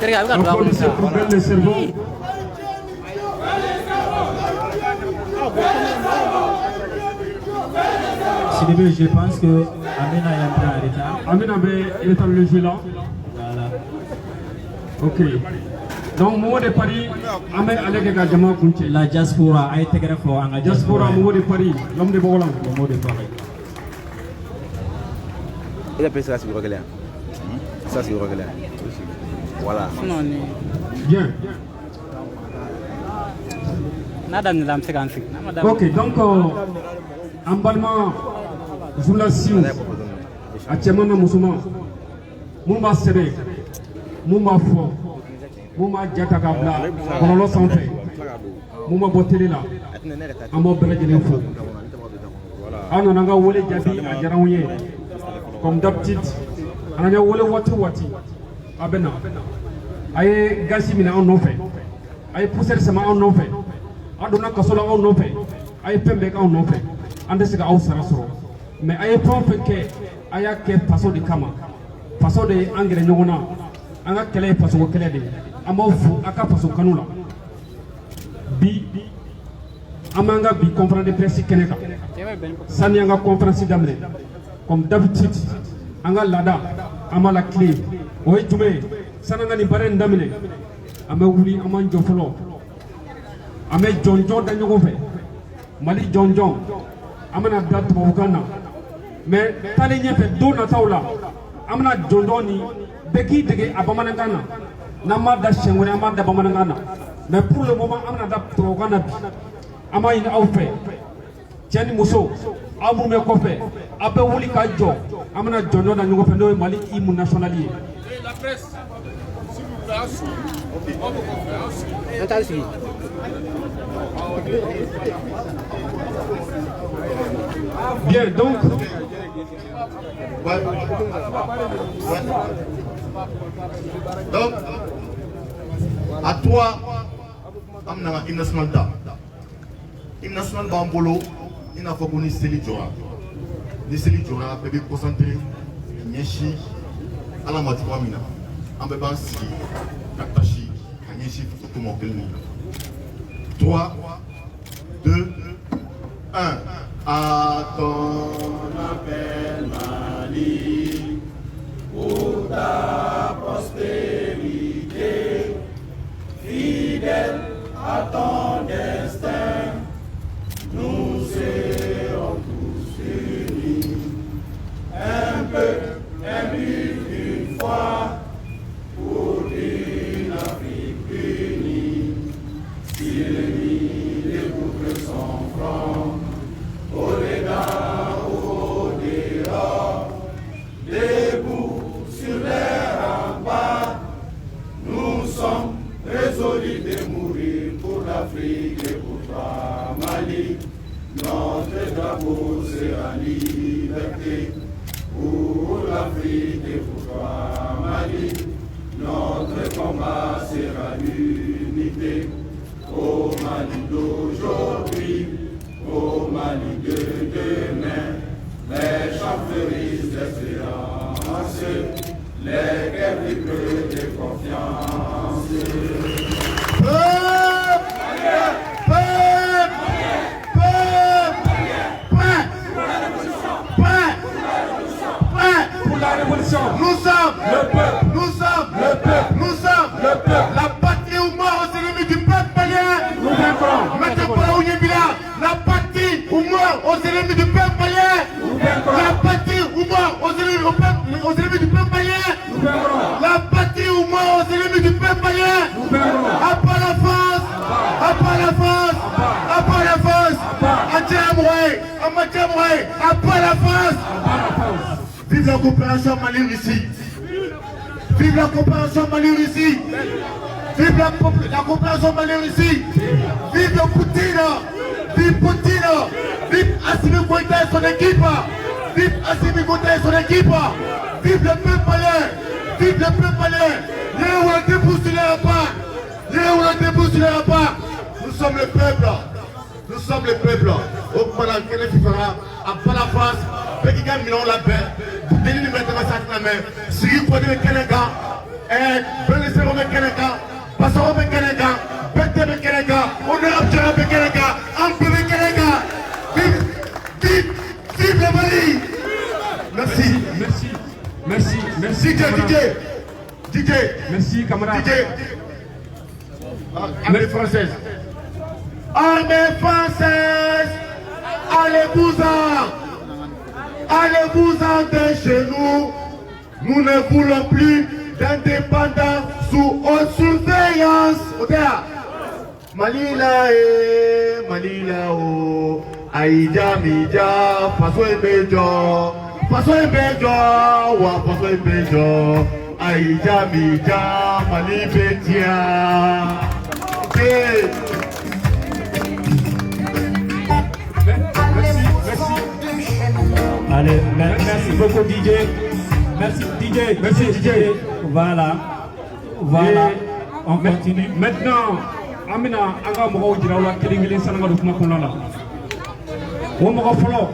le cerveau. Sidibé, je pense que Amina est un peu en retard. Amina il est en le jeu là. Voilà. Ok. Donc, moi de Paris, Amé Alec Gajama Kunche. La diaspora a été greffée en Diaspora, moi de Paris, l'homme de Bogolan. Le mot de Paris. Il a pris ça sur le regard. Ça sur le regard. Voilà. Bien. Ok, donc, en Balma, je la suis. À Tchamana Moussouma, Mouma Sebe, Mouma Fo, Mouma Diatakabla, Bololo Santé, Mouma Botelila, Amo Belegene Fo. Ananga Wole Jadi, à Jaraouye, comme d'habitude, Ananya Wole Wati, Abena. Aye Gassimina en offre, Aye Pousser Sama en offre, Adona Kasola en offre, Aye Pembek en offre, Andesika au Sarasoro. Mais Aye Pompe que Aya ke faso de kama faso de angere nyogona anga kele faso ko kele de amofu aka faso kanula bi amanga bi conférence de presse keneka sani anga conférence d'amne comme d'habitude anga lada amala clé oy jume sananga ni bare ndamine ame wuli aman jofolo ame jonjon da nyogo fe mali jonjon amana dat bokana mais tali ɲɛfɛ don nataw la an bɛna jɔnjɔn ni bɛɛ k'i dege a bamanankan na n'an m'a da siɲɛ wɛrɛ an b'a da bamanankan na mais pour le moment an bɛna da tubabukan na bi an b'a ɲini aw fɛ cɛ ni muso aw minnu bɛ kɔfɛ aw bɛ wuli ka jɔ an bɛna jɔnjɔn da ɲɔgɔn fɛ n'o ye Mali hymne national ye. Bien, donc. Ouais. Donc, à toi, amna hymne national da. Hymne national bambolo, il n'a pas connu Céline Diora. Ni Céline Diora, bébé concentré, nyeshi, ala matikwa mina. Ambe bansi, katashi, nyeshi, tout mon kelni. 3, 2, 1. À ton appel, Mali, pour ta prospérité, fidèle à ton destin, nous serons tous unis, un peu une fois, pour une Afrique unie. Si l'ennemi découvre son front, au-dedans ou au-dehors, debout sur les remparts, nous sommes résolus de mourir pour l'Afrique et pour toi, Mali. Notre drapeau sera liberté pour l'Afrique et pour toi, Mali. Notre combat sera l'unité au Mali d'aujourd'hui. Au Mali de demain, les chanteuses d'espérance, les guerres libres de confiance. Pour la révolution, nous sommes le peuple, nous sommes le peuple, nous sommes le peuple. La patrie ou mort aux ennemis du peuple malien. Nous vaincrons. Maintenant, la patrie ou mort aux ennemis du peuple malien. Nous vaincrons. La patrie ou mort aux ennemis du peuple malien. Nous vaincrons. La patrie ou mort aux ennemis du peuple malien. Nous vaincrons. À part la France, à part la France, à part la France, à Djamoué, à Matjamoué, à part la France. Vive la coopération Mali-Russie. Vive la coopération Mali-Russie. Vive la coopération Mali-Russie. Vive Poutine. Vive Poutine. Vive Assimi Goïta et son équipe. Vive Assimi Goïta et son équipe. Vive le peuple malien. Vive le peuple malien. Nous sommes le peuple. Nous sommes le peuple. Au Mali, qui fera à part la France. Pékigan Milan la paix. Denis nous mettons ça dans la main. Si vous prenez le Canada, et DJ. Merci, camarade. DJ. Armée française. Armée française. Allez-vous-en. Allez-vous-en de chez nous. Nous ne voulons plus d'indépendance sous haute surveillance. Malila Malila o Aïdja Midja Faso Ebejo Faso Ebejo Wa Faso Ebejo Aïdja Midja Mali Betia. Merci. Allez, merci beaucoup DJ. Merci DJ. Voilà. On continue. Maintenant, Amina, Anga Mogo Jiraola, Kilingili Sananga Rukma Kunala. Omogo Follow.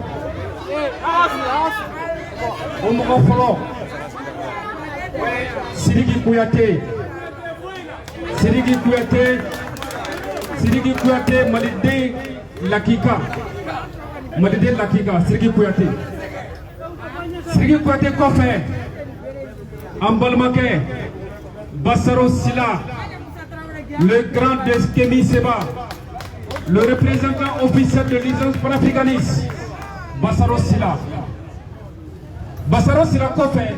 Sirigi Kouyaté, Malide Lakika, Sirigi Kouyaté. Sirigi Kouyaté Kofé, Ambalmake, Bassaro Sila, le grand Deskemi Seba, le représentant officiel de l'Alliance panafricaniste, Bassaro Sila Kofé,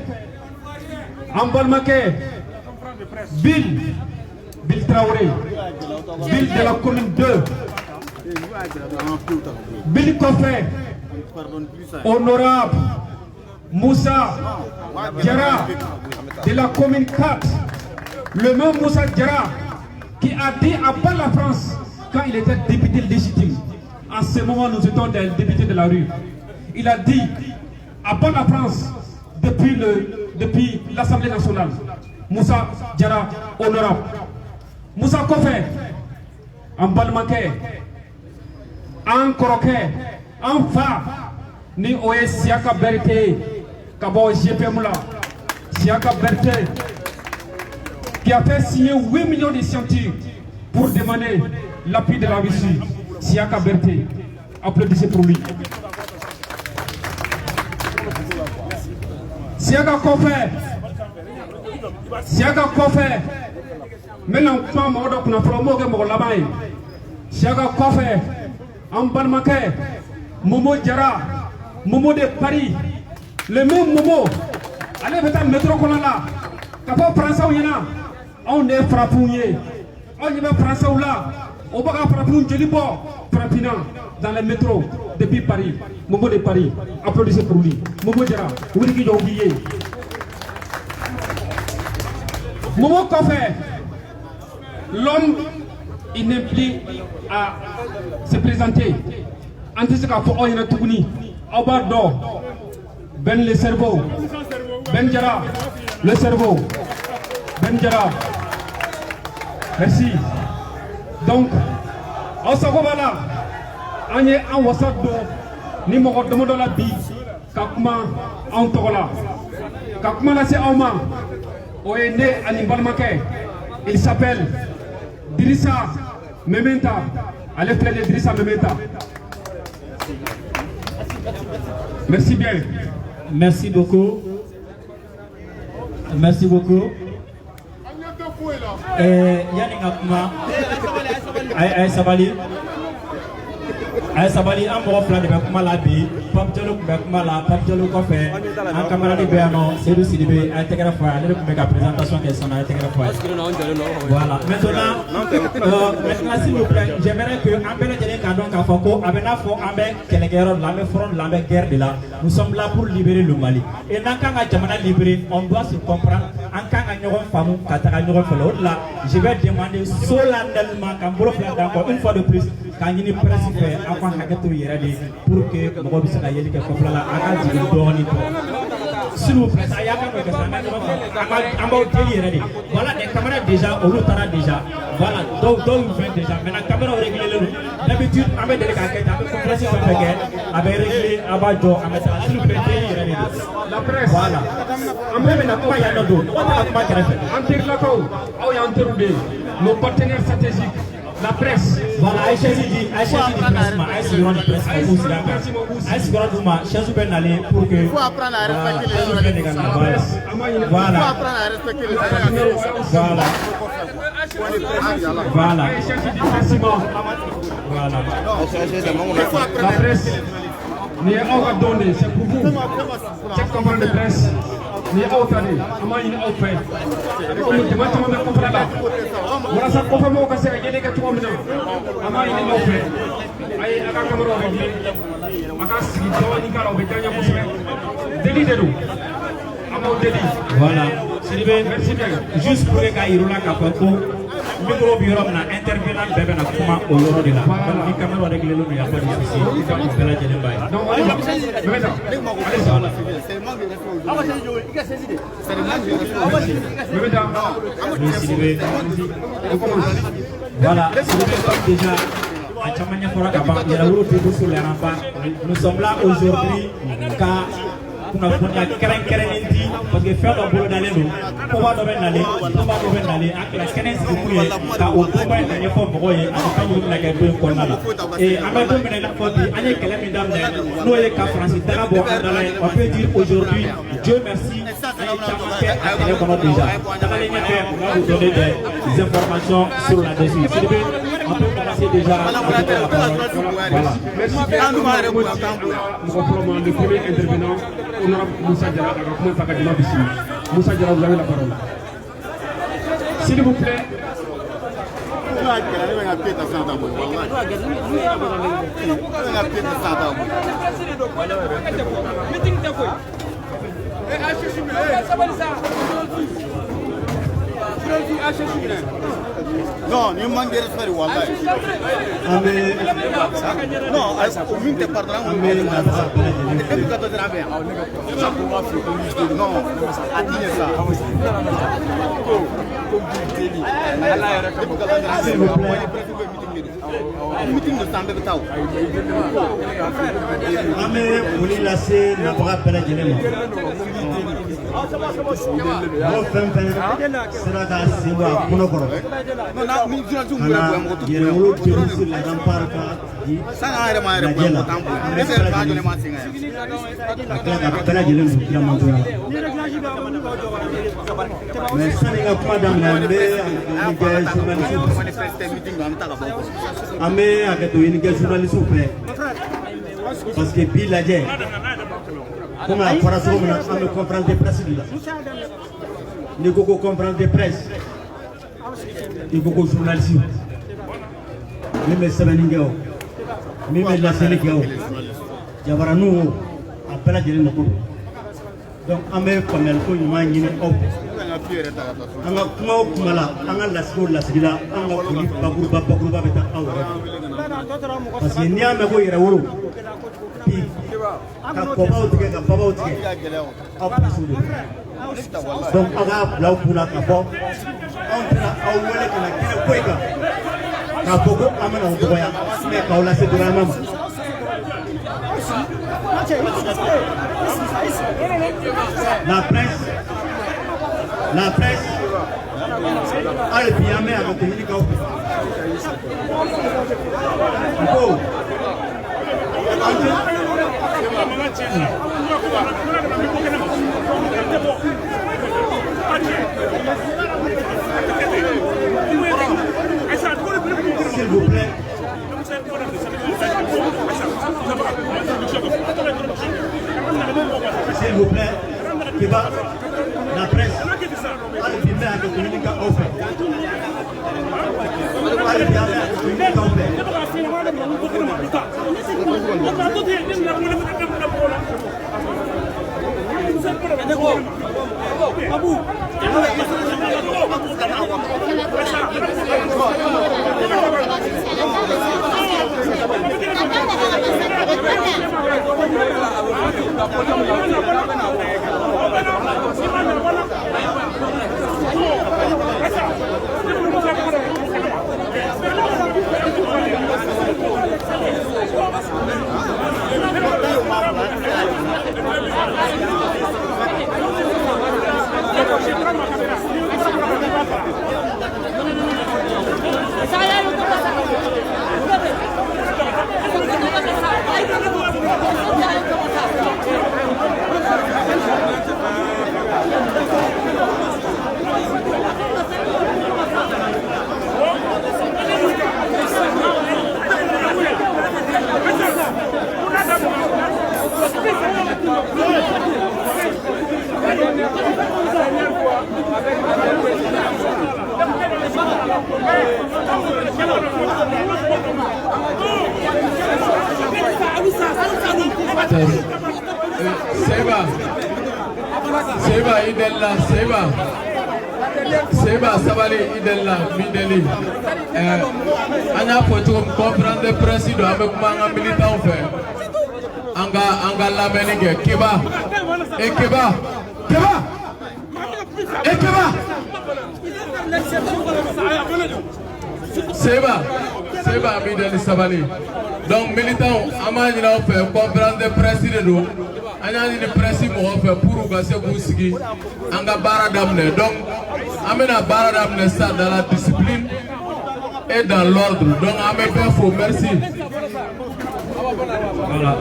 Ambalmake, Bill Traoré, Bill de la commune 2, Bill Kofé, honorable Moussa Diarra de la commune 4, le même Moussa Diarra qui a dit à part la France quand il était député légitime. En ce moment, nous étions des députés de la rue. Il a dit à part la France depuis l'Assemblée nationale. Moussa Diarra, honorable. Moussa Kofé, en Balmaké, en Koroké, en Fa, ni Oye Siaka Berté, Kabo GPMula, Siaka Berté, qui a fait signer 8 millions de signatures pour demander l'appui de la Russie. Siaka Berté, applaudissez pour lui. Siaka Kofé, maintenant pas mort qu'on a promo que mon là-bas. Siaka Kofé, en Balmaké, Momo Diarra, Momo de Paris, le même Momo. Allez, vous êtes métro qu'on a là. Quand on prend ça, on est frappouillé. On y va prendre ça là. On va frapper Jolibo, frappina dans le métro depuis Paris. Momo de Paris, applaudissez pour lui. Momo Diarra, vous qui j'ai oublié. Momo Kofé, l'homme, il n'est plus à se présenter. En tout cas, pour Oyana Tougouni, Abardo, Ben le cerveau, Ben Diarra, le cerveau, Ben Diarra. Merci. Donc, on s'en va là. On est en WhatsApp, ni mon demande la vie, Kakuma, en Togola. Kakuma là, c'est Auma. On est né à Nimbalmaké. Il s'appelle Drissa Mementa. Allez, plaît Drissa Mementa. Merci bien. Merci beaucoup. Merci beaucoup. Yannick Akuma, Aïe Sabali, un bon plan de Bakuma Labi, Pap Diallo Bakuma, Pap Diallo Kofé, un camarade de Béano, Cédou Sidibé, un téléphone, la présentation qui est son téléphone. Voilà. Maintenant, s'il vous plaît, j'aimerais que Ambele Djene Kandon Kafoko, Abenafo, Ambe, Kelegero, Lambe Front, Lambe Guerre de là, nous sommes là pour libérer le Mali. Et dans le Djamana libéré, on doit se comprendre. En cas de là, je vais demander solennellement qu'un une fois de plus, quand il y a une presse fait, pour que mon objet soit yéli quelque chose là, s'il vous plaît, ça y a voilà des caméras déjà, au Lutara déjà, voilà, donc ils déjà, maintenant la caméra réglée, d'habitude, avec des caquettes, avec compression de guerre, avec réglé, avec d'eau, avec ça, s'il vous plaît, la presse, voilà. nos partenaires stratégiques, La presse. Voilà, Aïcha dit presse, Aïcha du presse, Aïcha Goraduma, Chazou Ben Ali pour que. Il faut apprendre à respecter les Voilà. Il faut apprendre à respecter les Voilà. Voilà. Voilà. La presse. Ni awa donné, c'est pour vous. Chaque commande de presse. Ni awa tani, ama ini awa fait. Comme tu m'as demandé de comprendre là. Voilà ça comprend moi que c'est un gêné que tu m'as dit. Ama ini awa fait. Aïe, aga caméra avec. Aga sigi tawa ni kala avec tanya musme. Délit de nous. Ama délit. Voilà. Merci bien. Juste pour que Kairula Kapako. Micro bureau na intervenant bébé na kuma au yoro de la. Ni caméra réglée il n'y a pas de souci. Il faut que la jene baye. Donc allez. Voilà, déjà à Chamania Fora Kaba, il y a le sur les remparts. Nous sommes là aujourd'hui car nous avons parce que faire le boulot d'aller nous, pouvoir d'aller, à la canesse de couiller, car au combat il n'y a pas de broyer, à la fin de la guerre et à ma tombe de la faute, à l'école mesdames, nous et qu'à Francis Tarabo, on peut dire aujourd'hui, Dieu merci, à déjà. On va vous donner des informations sur la dessus. On peut commencer déjà. Voilà. Merci bien. Le premier intervenant, honorable Moussa Diarra, Moussa Diarra, vous avez la parole. S'il vous plaît. Non, ni manque de respect, wallahi. Non, au minute de pardon, on met la non, à dire ça. S'il vous plaît. Meeting de Sambé Tao. Amé, vous les laissez, n'a pas appelé à Généma. Parce que Bill a dit, comme la formation, on a une conférence de presse. Nous avons une conférence de presse. Nous avons une journaliste. Nous avons une journaliste. Nous avons une journaliste. Nous avons une journaliste. Donc, on a fait un peu parce que n'y a pas de euro. Donc, on a là pour la capo. On la presse, elle vient mais avec une ligue. S'il vous plaît. S'il vous plaît, qui va la presse, allez bien avec une ligue open. Allez bien avec une ligue Seba Sabali Idella Mideli. Anya Potum comprendre le principe avec Manga militant fait. Anga la menige Keba. Et Keba. Keba. Et Keba. Seba Mideli Sabali. Donc militant Amana fait comprendre le principe de nous. Anya ni principe mo fait pour gagner Gouski. Anga baradamne. Donc amena baradamne ça dans la discipline et dans l'ordre. Donc amena faut merci. Voilà.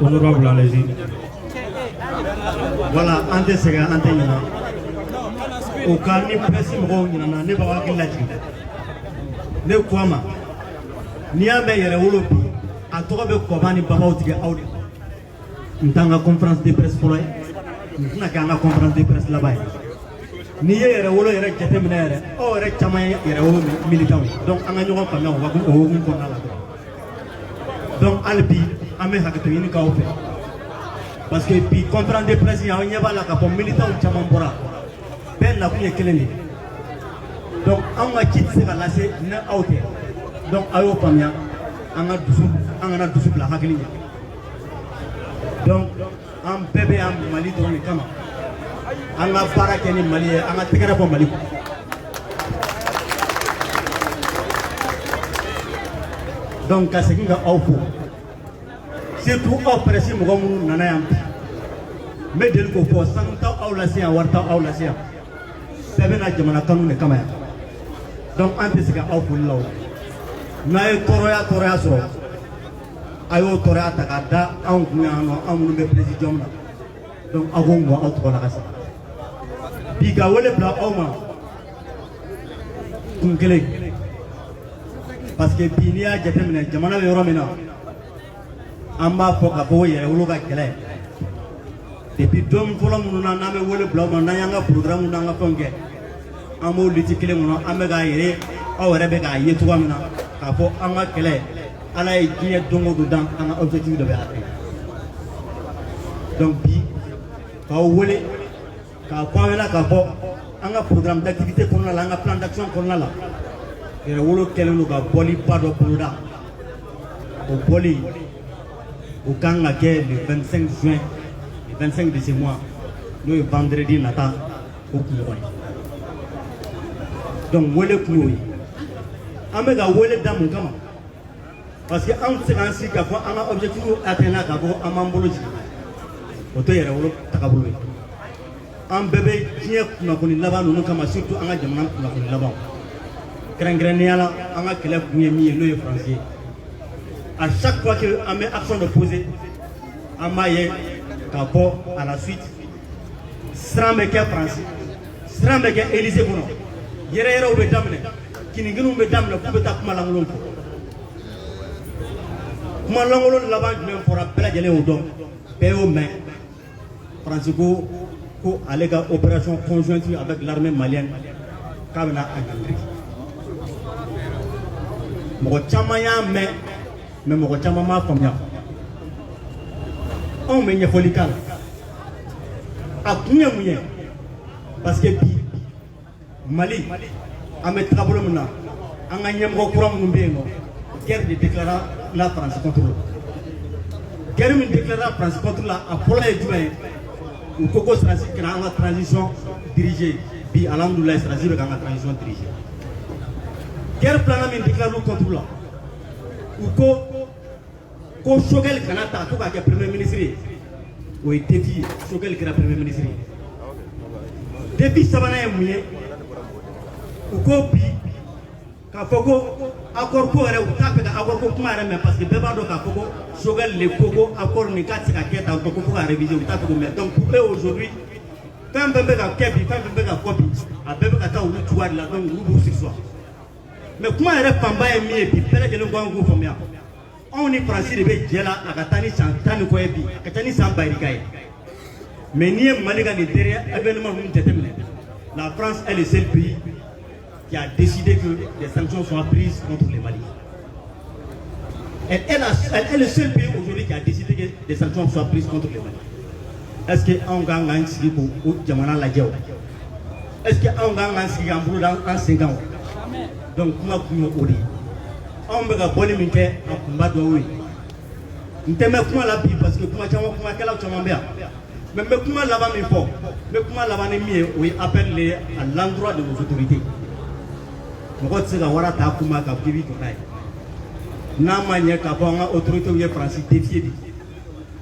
Honorable, allez-y. Voilà, ante sega ante yana. Au cas ni principe mo yana ne ba wa kilaji. Ne kwama. Ni ame yere wolopi. A to be ko bani baba otige awde. Ntanga conférence de presse pour ntuna kanga conférence de presse là-bas. Ni yere wolo yere jete mina yere o yere chama yere wolo militant. Donc anga ñoko famia o wagu o ngi ko na la. Donc albi ame hakato yini ka ofe. Parce que puis conférence de presse ya nyeba la ka pour militant chama mbora. Ben la kuye keleni. Donc anga kit se ka lasse na auté. Donc ayo famia anga na dusu la hakili. Donc un bébé en Mali dans le camp. On a paraqué les Mali, on a tiré pour Mali. Donc à ce qui va au fond, c'est tout oppressé mon nanayam. Mais de l'autre côté, sans tant aulasia, warta aulasia. C'est bien à Jamana Kanu ne Kamaya. Donc antes que au fond là, nae Torea so. Ayo Torea takada, on le président. Donc avant moi, autre la race. Biga wele bla oma. Kunkele. Parce que binia jatemina, jamana yoromina. Amba foka boye, uluga kele. Depuis 2 fois, nous n'avons wele bla oma, n'ayanga programme n'anga fonge. Amo litikele mona, amega yere, awerebe ga yetuwa mina. Kapo anga kele. ala ye diɲɛ don o don dan an ka objectif dɔ bɛ atteindre. Donc bi k'aw wele k'a fɔ an ɲɛna k'a fɔ an ka programme d'activité kɔnɔna la an ka plan d'action kɔnɔna la yɛrɛwolo kɛlen don ka bɔliba dɔ boloda. O bɔli o kan ka kɛ le 25 juin le 25 de ce mois n'o ye vendredi nata o kunɲɔgɔn ye. Donc wele kun y'o ye. An bɛ ka wele da mun kama parce que an tɛ se k'an sigi k'a fɔ an ka objectif atteindre k'a fɔ an b'an bolo jigin o tɛ yɛrɛwolo tagabolo ye. An bɛɛ bɛ diɲɛ kunnafoni laban ninnu kama surtout an ka jamana kunnafoni laban. Kɛrɛnkɛrɛnnenya la an ka kɛlɛ kun ye min ye n'o ye faransi ye. À chaque fois qu'un met action de poser, en maille, à la suite, Srambeke France, Srambeke Élysée Bono, Yere ou Bedamne, qui n'est pas Bedamne, pour le tape Malangolo. Malangolo là-bas, même pour appeler les Odon, PO main, Francisco, pour aller à l'opération conjointe avec l'armée malienne, Kamena Agandri. Mochamaya, mais. Mais mon chama ma famille on me nyefoli kala a kunya muye parce que bi Mali a met travaux mona anga nyemgo kuram numbeno guerre de déclarer la France contre l'autre guerre de déclarer la France contre la a pour les juin ou koko strasi kana anga transition dirigée bi alhamdoulilah strasi be anga transition dirigée guerre plan min déclarer contre la ou ko Choguel Kanata tout ka premier ministre o est défi Choguel qui est premier ministre depuis sabana muye ou ko bi ka foko accord ko re ta pe ka accord ko kuma re mais parce que beba do ka foko Choguel le koko accord ni ka tika keta ko ko ka réviser ta ko mais donc pour eux aujourd'hui quand bembe ka kebi quand bembe ka copy a bembe ka ta ou tuwa la donc ou sur soi mais comment re pamba e mi e bi pele de ngo ngo famia on est français de Béjela à Katani Santani Koebi, à Katani Sambaïkaï. Mais ni Malika ni derrière événement la France est le seul pays qui a décidé que les sanctions soient prises contre les Mali. Elle est le seul pays aujourd'hui qui a décidé que les sanctions soient prises contre les Mali. Est-ce qu'on gagne un signe pour Jamana Ladjao? est-ce que on a un signe en 5 ans? Donc, comment on dit? On va bonne minute en combat de oui. Nous t'aimons comment la vie parce que comment tu as quel âge tu as bien. Mais comment là-bas mais fort. Mais comment là-bas n'est mieux oui appelle à l'endroit de nos autorités. Nous avons dit que voilà ta comment tu as vécu tout ça. N'a manière qu'à avoir autorité ou Francis défier.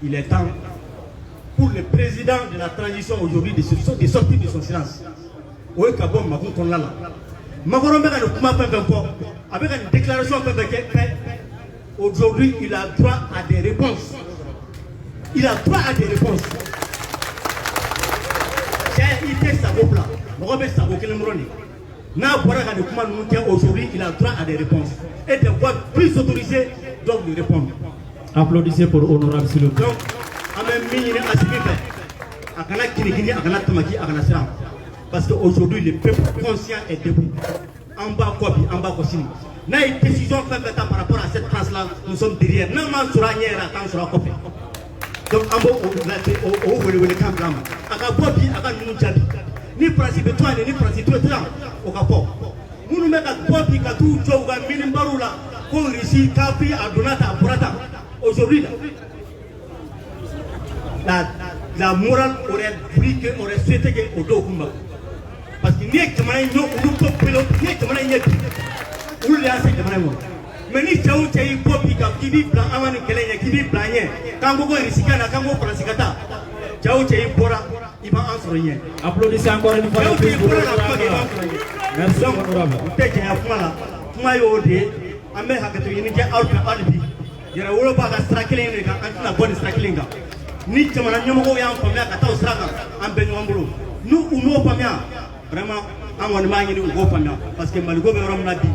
Il est temps pour le président de la transition aujourd'hui de sortir de son silence. Oui, Kabon, Makon Konlala. Makoron Beka ne kuma pas encore. Avec une déclaration aujourd'hui, il a droit à des réponses. Il a droit à des réponses. J'ai été Sabopla. Robert Sabokelemroni. N'a pas de kuma aujourd'hui, il a droit à des réponses. Et des voix plus autorisées doivent lui répondre. Applaudissez pour Honorable Silou. Donc, parce qu'aujourd'hui, le peuple conscient est debout. En bas, Kobi, en bas, Kossini. N'a une décision faite par rapport à cette France-là, nous sommes derrière. N'a pas sur la nière, attends sur la copie. Donc, en bas, au camp là. À Kabobi, à Kanoujabi. Ni principe toi, ni principe toi, au Kapo. Nous nous mettons à Kobi, Katou, Djoga, Minimbaroula, pour ici, Kapi, Adonata, Burata. Aujourd'hui, la morale aurait voulu aurait souhaité que au dos parce que ni que mané nous peut pilote ni que mané yépi ou les assez que mané mais ni chaou chayi popi ka kibi plan amani kelenya kibi planye kango ko risika na kango prasikata chaou chayi bora il va en soigner. Applaudissez encore une fois. Merci honorable. Teke ya fumala kuma yo de ame hakato yini ke alka albi yara wolo ba ka strakiling ka antuna boni strakiling ni jamana nyomo ya famia ka taw straka am ben wambulu nous uno famia vraiment amon ma ngi ngo famia parce que maligo be rom na bi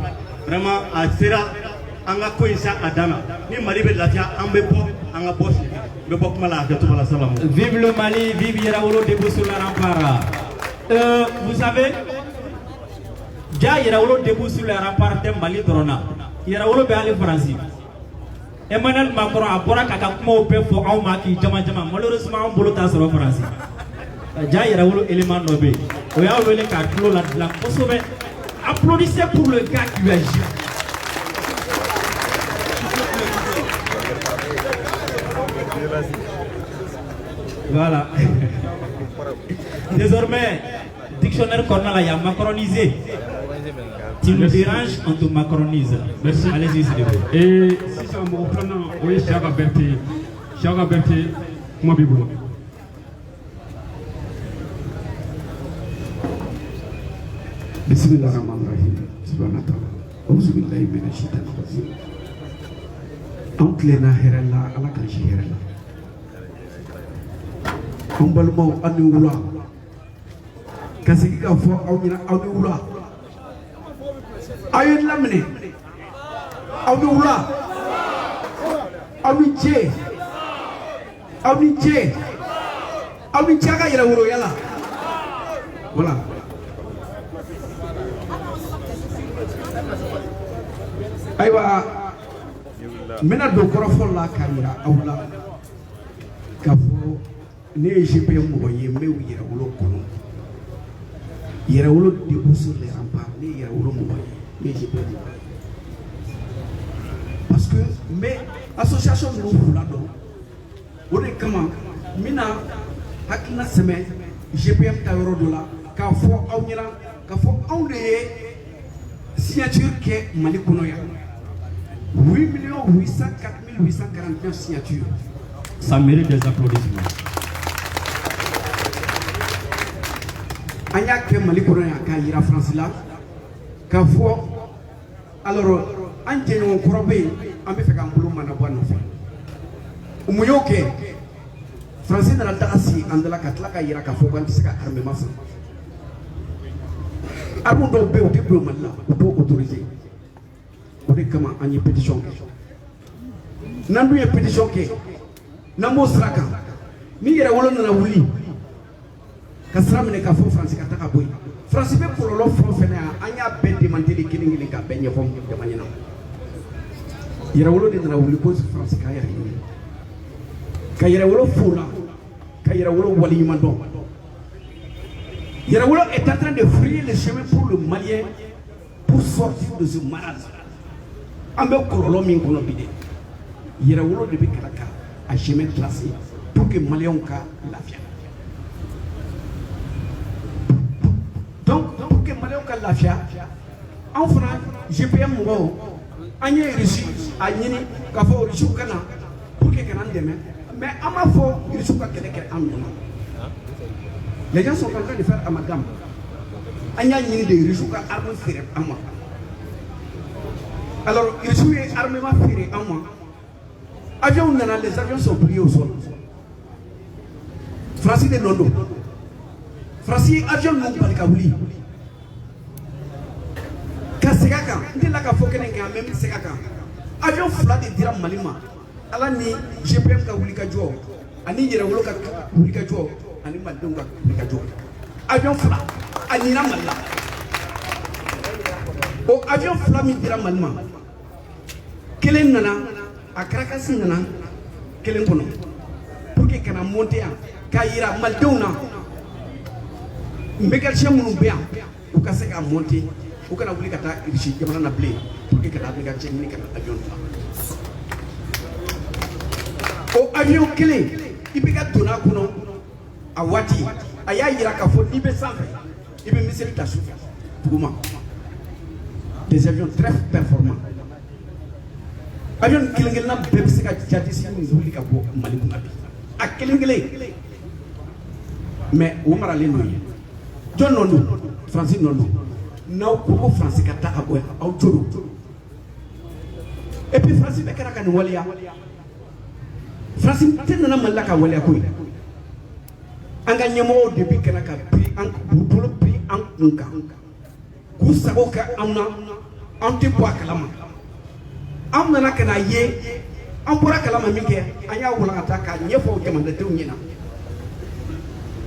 vraiment a sera anga ko isa adana ni mali be latia ambe po anga boss be bok mala ka to bala salam. Vive le Mali, vive Yeraolo debout sur la rempart. Vous savez ja Yeraolo debout sur la rempart de Mali drona. Yeraolo be aller France. Emmanuel Macron a bora kaka kuma o pe fo aw ma ki jama jama malheureusement on bolo ta soro France. Ja Yeraolo élément nobé. O ya wele ka klo la kosobe. Applaudissez pour le gars qui agit. Voilà. Désormais, dictionnaire cornala ya macronisé. Tu nous déranges, on te macronise. Merci. Allez-y, s'il vous plaît. Et si c'est un mot prenant, oui, Chaga Berté, comment vivre? Bismillahirrahmanirrahim. Subhanallah. Auzu billahi minash shaitanir rajim. Antlena herella ala kan herella. Ambalmo anula. Kasi ka fo awina awula. Ayen lamne. Awula. Awinche. Awinche. Awinche ka yera wuro yala. Voilà. Aywa mena do korofol la kamera awla kafo ne jipe mo ye mew yera wulo kono yera wulo de sur les remparts ne yera wulo mo ne jipe parce que mais association no fula do woni kama mina hakina semaine GPM tawro do la kafo awnyira kafo awde signature ke malikono ya 8 804 849 signatures. Ça mérite des applaudissements. Anya ke malikono ya ka yira France la ka fo alors anje no korobe ambe fe ka mbulu mana bwana fa umuyoke France na la asi andala katla ka yira ka fo kan tisaka arme masa armo do be o te be malla o do autoriser o de kama anye pétition nandu ye pétition ke namo sraka mi yere wolo na wuli ka sramne ka fo France ka taka boy France be pour lo fo fena anya be demander de kilingi ka be nyefom de manyana yere wolo de na wuli ko France ka yere ka yere wolo fula ka yere wolo wali mando Yerawolo est en train de frayer le chemin pour le Malien pour sortir de ce marasme. Ambe korolo min kono bide. Yerawolo de Bikaraka a chemin tracé pour que Malien ka lafia. Donc pour que Malien ka lafia, en France, GPM mo anye reçu a nyini ka fo reçu kana pour que kana demain mais ama fo reçu ka kele kele amna. Les gens sont en train de faire amalgame. Anya nyini de reçu ka arme fere amma. Alors reçu est armement fere amma. Avions nana, les avions sont pliés au sol. Francis de Londo. Francis avion non pas le Kabouli. Kasegaka, ndi la ka fokene nga même segaka. Avion fla de dira malima. Ala ni GPM ka wuli ka jo. Ani yera wolo ka wuli ka jo. Ani madon ka wuli ka jo. Avion fla ani na malla. O avion fla mi dira malima. Kelen nana a Karakasi nana kelen kono. Pour que kana monter ka yira maldona. Mbekal chemunu bia. Ou ka se ka monter. Ou kana wuli kata ici jamana na blé pour que kana avion chengni kana avion o avion clé ibeka dona kuno awati aya yira ka fo ibe sanfé ibe misiri ta soufa tuguma des avions très performants avion kilingel na bebe se ka jati si ni wuli ka bo mali ko abi a kilingel mais o mara le noyi John nono Francis nono non pour français kata agoya au toro et puis français be kara kan waliya français tenana malaka waliya ko anga nyamo depuis kana ka prix en bulu prix en nka ku sago ka amna anti bois kalama amna na kana ye an bora kalama minke anya wula ata ka nyefo jamana de nyina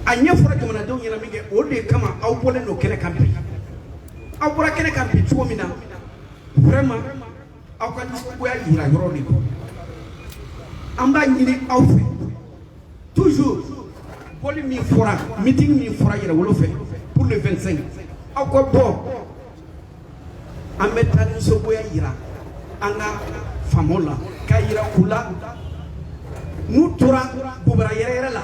anya fora jamana de nyina minke o de kama au bole no kene kampi Abura kene kan bi tuo mina vraiment aw ka ko ya yira yoro ni amba nyini aw fe toujours poli mi fora meeting mi fora yira wolo fe pour le 25 aw ko bo ameta ni so ko ya yira anga famola ka yira kula nu tora bubara yere la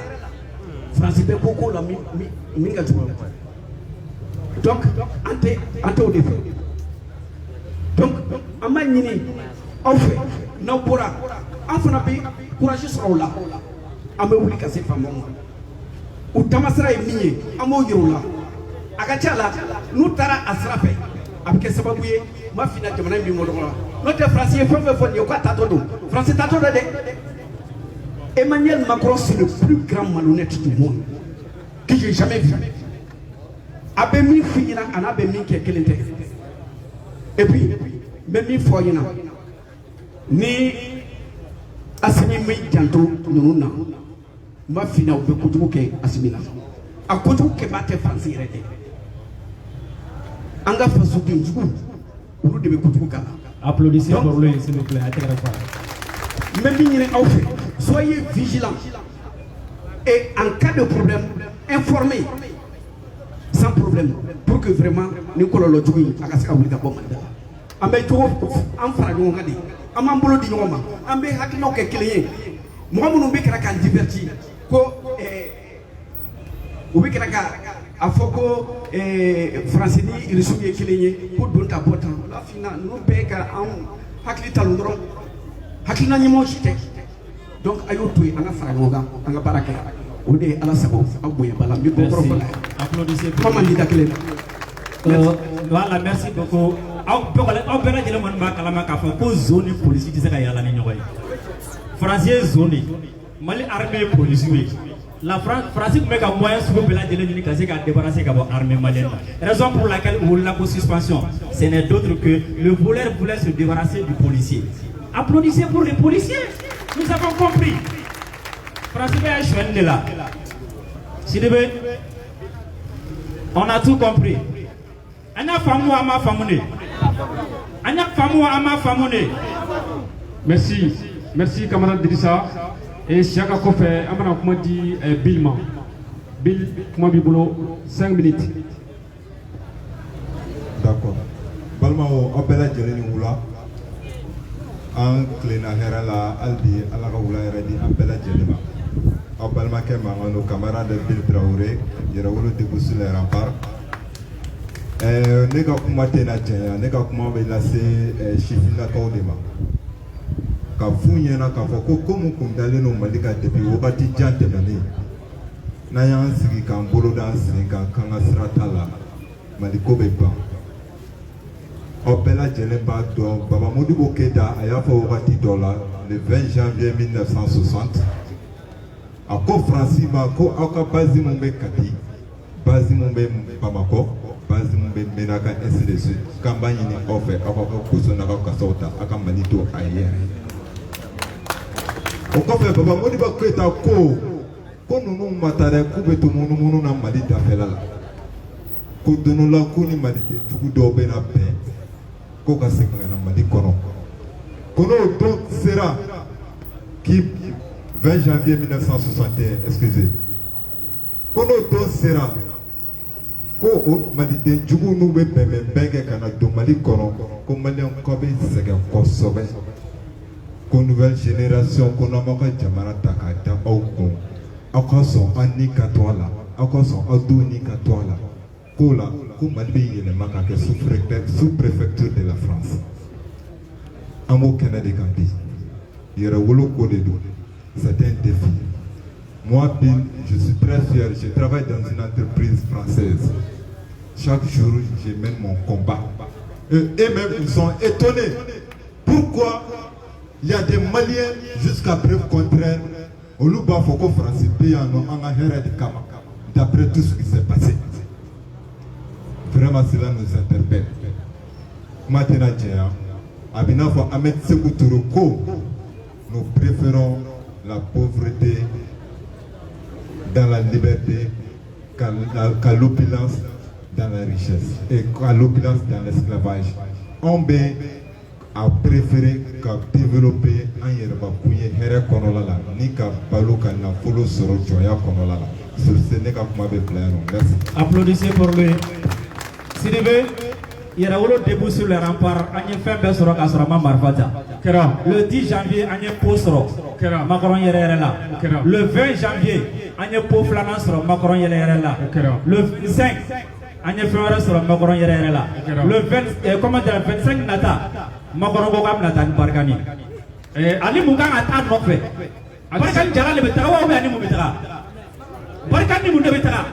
France be beaucoup la mi ga tuo donc ante au défaut donc ama nyini aw fe na bora afana bi courage soro la ame wuli ka se famo u tamasra minye amo yiro la agacha la nu tara asrafe abike sababu ye ma fina jamana bi mo do no te français fo ni ko tato do français tato de Emmanuel Macron c'est le plus grand malhonnête du monde que j'ai jamais vu. Abe mi fina anabe mi ke kelente et puis même mi foyina ni asimi mi janto nuna ma fina obe kutubu ke asimila akutubu ke bate fancy rete anga fasu ke njugu uru de kutubu kala applaudissez pour lui s'il vous plaît même ni au fait soyez vigilants et en cas de problème informez sans problème pour que vraiment nous colons jouer à casca ou d'abord mandala ambe to am fara do ngadi am bolo di ngoma ambe hakino ke keleye mo mo be kra kan diverti ko o be kra ka afoko français ni il souye keleye ko don ta potan la fina no be ka am hakli talundro hakina nyimo chite donc ayo to anga fara ngoga anga baraka Ode ala sabo aboya bala mi ko pro fala applaudissez comment dit dakle voilà merci beaucoup au bela jele man ba kala ma ka fa ko zone police di saka yalla ni ñoy français zone mali armée police oui la France met un moyen sur bela jele ni ka se ka débarrasser ka armée malienne raison pour laquelle on l'a pour suspension ce n'est d'autre que le voleur voulait se débarrasser du policier. Applaudissez pour les policiers, nous avons compris. On a tout compris. Merci, merci camarade Drissa. Et Siaka Kofé, Amana Koumadi Bilma. Bill Kumabibolo, 5 minutes. D'accord. Balmao, appel à Jeleni Oula. En clé na herala albi ala ka wula yɛrɛ di an bɛɛ lajɛlen ma aw balimakɛ mankan nos camarades Bill Traoré Yɛrɛwolo debout sur les remparts ne ka kuma tɛ na jɛnya ne ka kuma bɛ lase sifinnakaw de ma ka f'u ɲɛna k'a fɔ ko komi kun dalen don Mali kan depuis wagati jan tɛmɛnen n'an y'an sigi k'an bolo d'an sen kan k'an ka sira t'a la Mali ko bɛ ban. Au Bella Djeneba, Baba Modibo Keïta a fait wagati dɔ la le 20 janvier 1960. A ko Fransi ma ko aw ka base mun bɛ Kati, base mun bɛ Bamako, base mun bɛ Menaka ainsi de suite. K'an b'a ɲini aw fɛ aw ka koso n'aw ka kasaw ta aw ka Mali to a yɛrɛ. O kɔfɛ Baba Modibo Keïta ko ninnu ma taa dɛ k'u bɛ to munumunu na Mali dafɛla la. Ko don la ko ni Maliden jugu dɔw bɛ na bɛn. Ko ka segin ka na Mali kɔnɔ ko n'o don sera qui 20 janvier 1961 excusez ko n'o don sera ko o Maliden jugu n'u bɛ bɛnbɛn kɛ ka na don Mali kɔnɔ ko Maliyɛn kɔ bɛ sɛgɛn kosɛbɛ ko nouvelle génération ko n'aw ka jamana ta k'a da aw kun aw ka sɔn an ni ka to a la aw ka sɔn aw denw ni ka to a la ko la ko Mali bɛ yɛlɛma ka kɛ sous-préfecture de la France an b'o kɛnɛ de kan bi Yɛrɛwolo ko de don c'est un défi. Moi Bill je suis très fier, je travaille dans une entreprise française chaque jour je mène mon combat et même ils sont étonnés pourquoi il y a des Maliens jusqu'à preuve contraire olu b'a fɔ ko France bɛ yan nɔ an ka hɛrɛ de kama d'après tout ce qui s'est passé. Vraiment cela nous interpelle. Maintenant, Abinafo Ahmed Sékou Touré, nous préférons la pauvreté dans la liberté qu'à l'opulence dans la richesse et qu'à l'opulence dans l'esclavage. On a préféré qu'à développer un Yerbakouye Here Konolola, ni qu'à Balouka Nafolo Soro Joya Konolola. Sur ce n'est qu'à Kumabe Playon. Merci. Applaudissez pour lui. Sidibé, Yɛrɛwolo debout sur les remparts, an ye fɛn bɛɛ sɔrɔ k'a sɔrɔ a ma marifa ta. Le 10 janvier, an ye po sɔrɔ Macron yɛrɛ yɛrɛ la. Le 20 janvier, an ye po filanan sɔrɔ Macron yɛrɛ yɛrɛ la. Le 5, an ye fɛn wɛrɛ sɔrɔ Macron yɛrɛ yɛrɛ la. Le 25 nata, Macron ko k'a bɛna taa ni Barikani. Ani mun kan ka taa nɔfɛ. Barikani jara le bɛ taga wa ani mun bɛ taga? Barikani mun de bɛ taga?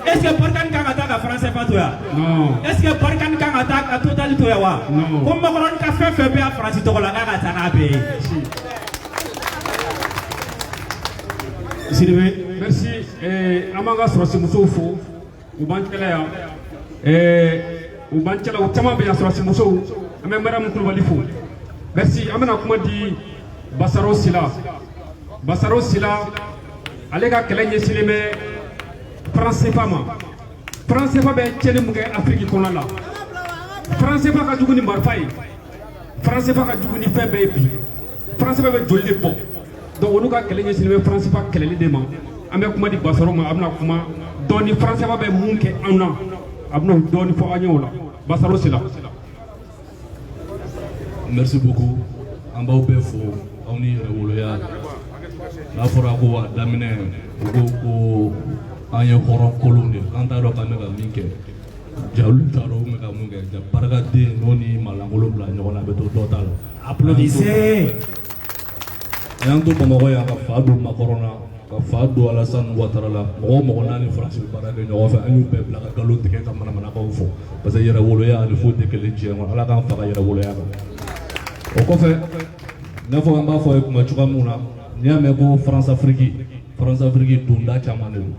Est-ce que Barikani kan ka taa ka français fa to yan? Non. Est-ce que Barikani kan ka taa ka Total to yan wa? Non. Ko Macron ka fɛn fɛn bɛ yan France tɔgɔ la k'a ka taa n'a bɛɛ ye. Sidibé, merci. An b'an ka sɔrɔsi musow fo, u b'an cɛla yan. U b'an cɛla, u caman bɛ yan sɔrɔsi musow. An bɛ Mariam Kulubali fo. Merci. An bɛna kuma di Basaro Sila. Basaro Sila, ale ka kɛlɛ ɲɛsinnen bɛ France CFA ma. France CFA bɛ cɛnni mun kɛ Afrique kɔnɔ la. France CFA ka jugu ni marifa ye. France CFA ka jugu ni fɛn bɛɛ ye bi. France CFA bɛ joli de bɔ. Donc olu ka kɛlɛ ɲɛsinnen bɛ France CFA kɛlɛli de ma. An bɛ kuma di Basaro ma, a bɛna kuma dɔɔni France CFA bɛ mun kɛ an na. A bɛna dɔɔni fɔ an ye o la. Basaro Sila. Merci beaucoup. An b'aw bɛɛ fo aw ni Yɛrɛwoloya. N'a fɔra ko a daminɛ u ko ko an ye hɔrɔn kolon de an t'a dɔn k'an bɛ ka min kɛ ja olu t'a dɔn u bɛ ka mun kɛ ja barikaden n'o ni malangolo bila ɲɔgɔn na a bɛ to dɔ t'a la. Applaudissez. A y'an to Bamakɔ yan ka fa don Makɔrɔna ka fa don Alassane Ouattara la mɔgɔ o mɔgɔ n'a ni France bɛ baara kɛ ɲɔgɔn fɛ an y'u bɛɛ bila ka nkalon tigɛ ka manamanakaw fɔ parce que Yɛrɛwoloya ani foyi tɛ kelen diɲɛ kɔnɔ Ala k'an faga Yɛrɛwoloya kan. O kɔfɛ i n'a fɔ an b'a fɔ ye kuma cogoya min na n'i y'a mɛn ko France Afrique donda caman de don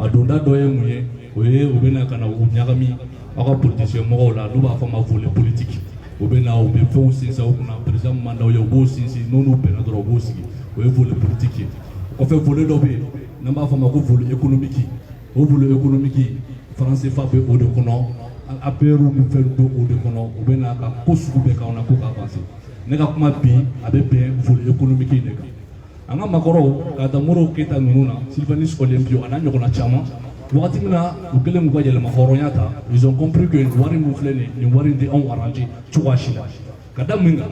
a donda dɔ ye mun ye o ye u bɛna ka na u ɲagami aw ka politicien mɔgɔw la n'u b'a fɔ ma volet politique u bɛna u bɛ fɛnw sinsin u kunna président min man d'aw ye u b'o sinsin n'u bɛnna dɔrɔn u b'o sigi o ye volet politique ye o kɔfɛ volet dɔ bɛ yen n'an b'a fɔ ma ko volet économique o volet économique France CFA bɛ o de kɔnɔ APR ni fɛn bɛ o de kɔnɔ u bɛna ka ko sugu bɛɛ k'anw na ko ka avancer ne ka kuma bi a bɛ bɛn volet économique de kan anga makoro kata moro kita nununa Sylvanus Olympio ananyo kona chama wakati mina ukele mkwaje la mahoronyata ils ont compris que wari muflene ni wari de on arrange chuashila kada minga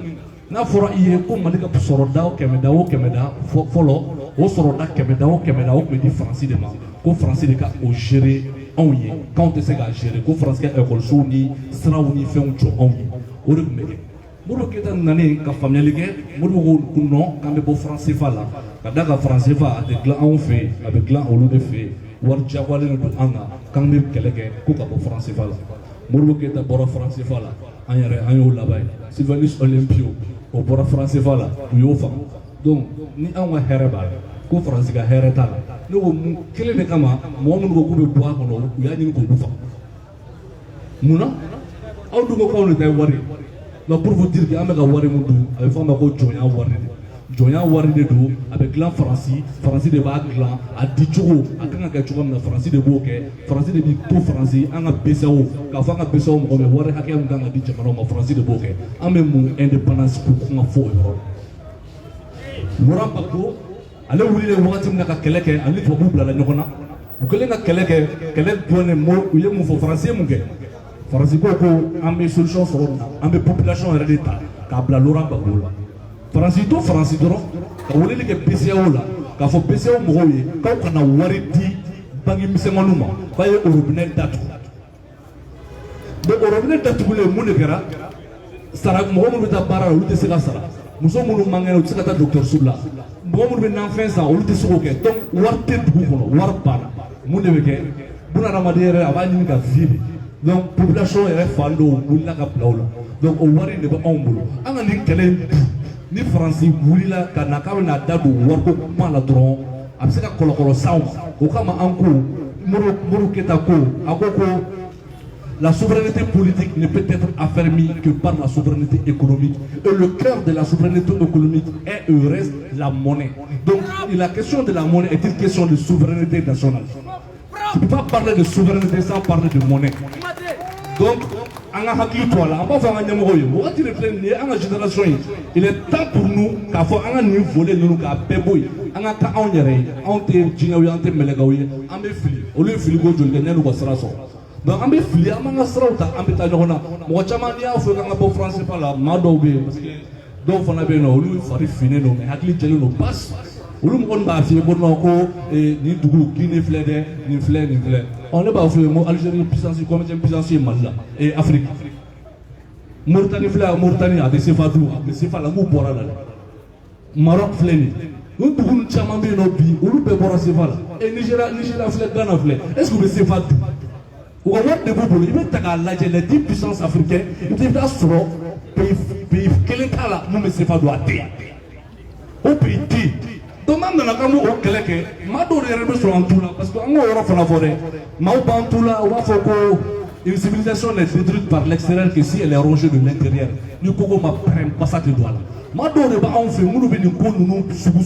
na fora iye ko malika soro daw kemeda folo o soro da kemeda o ko di français de ma ko français de ka o gérer on y quand tu sais ga gérer ko français école souni srawni fon cho on y o de meke muru kita nani ka famille ke muru ko kunno kambe bo français fala kada ka français fa de glan on fait avec glan au lieu de fait war jawale no anga kambe keleke ko ka bo français fala muru kita boro français fala anyare ayo labai Sylvanus Olympio o bora français fala yo fa donc ni anwa hereba ko français ga hereta no mo kele de kama mo mun ko be boa ko no ya ni ko dufa muna aw du ko no tay wari no pour vous dire que amega wari mu du avec fama ko jonya wari de do avec la français de ba glan a di chugo akanga ga chugo na français de boke français de bi to français anga besawo ka fanga besawo mo me wari hakem ganga di jamano ma français de boke ame mu indépendance pour nga fo euro muramba ko ale wuli le wakati mnaka keleke ali to bubla la nyokona ukele na keleke kele done mo uye mu fo français mu ke français ko ambe solution so ambe population heredita ka bla loramba ko français doro ka wuli le ke PCO la ka fo PCO mo ye ka kana wari di bangi misenganuma ba ye orobine datu de orobine datu le mu ne kera sara mo mo ta bara ulu te sega sara muso munu mangena u tsaka ta docteur subla mo mo be nan fin sa ulu te soko ke donc warte dugu kono war bana mu ne ke buna ramadere abani ka fili donc population est fando wula ka plaula donc o wari ne ba ombulu anga ni kele ni français wulila kana na dadu warko mala dron abseka kolokolo saw o kama anko muru keta ko akoko la souveraineté politique ne peut être affermie que par la souveraineté économique. Et le cœur de la souveraineté économique est et reste la monnaie. Donc la question de la monnaie est une question de souveraineté nationale. Tu ne peux pas parler de souveraineté sans parler de monnaie. Donc, génération, il est temps pour nous qu'à faire un niveau voler nous qu'à péboy, un cas en yéré, en te djinaoui, en te melegaoui, en me fili, au lieu de fili go jolga nous va sera so. Donc en me fili, en manga sera ou ta en beta jona, moi chamania fait un peu français par la madobe parce que donc on a bien au lieu de faire finir nos mais hakli jeli nos passe. Ulu mkon ba fi bon ko ni dugu Guinée flede ni flede on est pas fait mo Algérie puissance comme puissance Mali et Afrique Mauritanie flede Mauritanie a des sefadou mais c'est pas la mo bora là Maroc flede nous dugu chama be no bi ulu be bora sefala et Nigeria flede Ghana flede est-ce que be sefadou ou on de bobo il veut ta la les 10 puissances africaines il veut ta soro pays quel est là mo me sefadou a té au pays donc même dans la camu au keleke ma do rebe sur en tout là parce que on aura fait la forêt ma ou pas tout là ou faut que une civilisation n'est détruite par l'extérieur que si elle est rongée de l'intérieur nous pouvons ma prendre pas ça que doit là ma do rebe on fait nous venir ko nous subu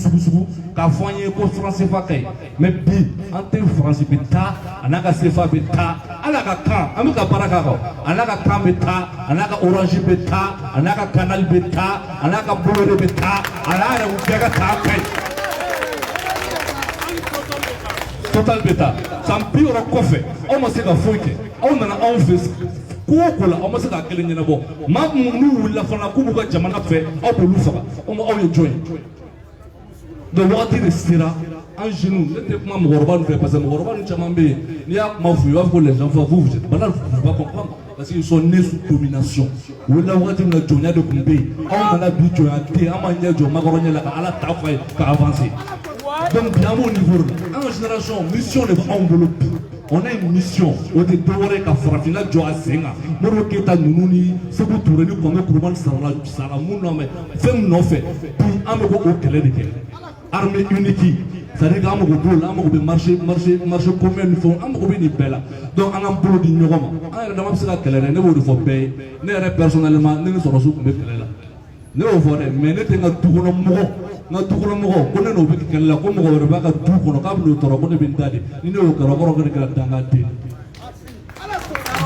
ka foyer ko français fa kay mais bi en terme français beta anaka sefa beta alaka kan amika baraka ko anaka kan beta anaka orange beta anaka canal beta anaka bolore beta ala ya ubega ta kay total beta sampi ora kofe o mo se ka foike o nana on fait ko la o mo se ka kelen nyina bo ma nu wula fana ku buga jamana fe o bolu faka o mo o yo join de wati de sira en genou ne te kuma mugorba fait parce que mugorba nu chamambe ni ya kuma fu yo ko les enfants vous êtes banal vous pas comprendre parce qu'ils sont nés sous domination wala wati na jonya de kumbe o nana bi jonya te amanya jo magoronya la ala tafay ka avancer. Donc bien au niveau en génération mission de on a une mission au départ ka farafina jo asenga moro keta nununi sebu toureni comme kurban sala munno mais fem no fait puis amego au kele de kele armée unique ça dit amego do la amego be marché commun nous font amego be ni bela donc en ambo di nyogoma en dama sala kele ne wo fo be ne personnellement ne so so be kele la ne wo fo mais ne tenga tukono mo na tukula mo ko ne no be kala ko mo ko ba ka tukono ka bu toro ko ne bin dade ni ne o ka ro ko ne kala tanga te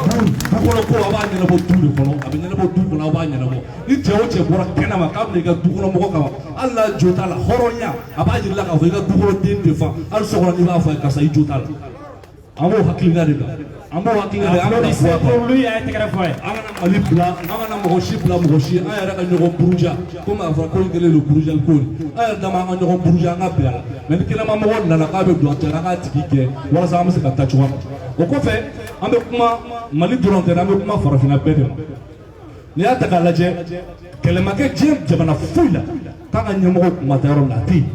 kɔnɔ ko a b'a ɲɛnabɔ du de kɔnɔ a bɛ ɲɛnabɔ du kɔnɔ a b'a ɲɛnabɔ ni cɛ o cɛ bɔra kɛnɛ ma k'a bɛna i ka du kɔnɔ mɔgɔ kama hali n'a jo t'a la hɔrɔnya a b'a jira i la k'a fɔ i ka du kɔnɔ den tɛ fa hali so kɔnɔ n'i b'a fɔ karisa i jo t'a la an b'o hakilina de kan an b'o hakilina de an bɛ applaudissez pour lui a tɛgɛrɛ fɔ ye an kana Mali bila an kana mɔgɔ si bila mɔgɔ si an yɛrɛ ka ɲɔgɔn buruja komi a fɔra ko in kɛlen don burujali ko an yɛrɛ dama an ka ɲɔgɔn buruja an ka bila la mɛ ni kɛnɛma mɔgɔ nana k'a bɛ don a cɛ an k'a tigi gɛn walasa an bɛ se ka taa cogoya min o kɔfɛ an bɛ kuma Mali dɔrɔn tɛ an bɛ kuma farafinna bɛɛ de ma n'i y'a ta k'a lajɛ kɛlɛmakɛ diɲɛ jamana foyi la k'a ka ɲɛmɔgɔ kuma ta yɔrɔ la a tɛ yen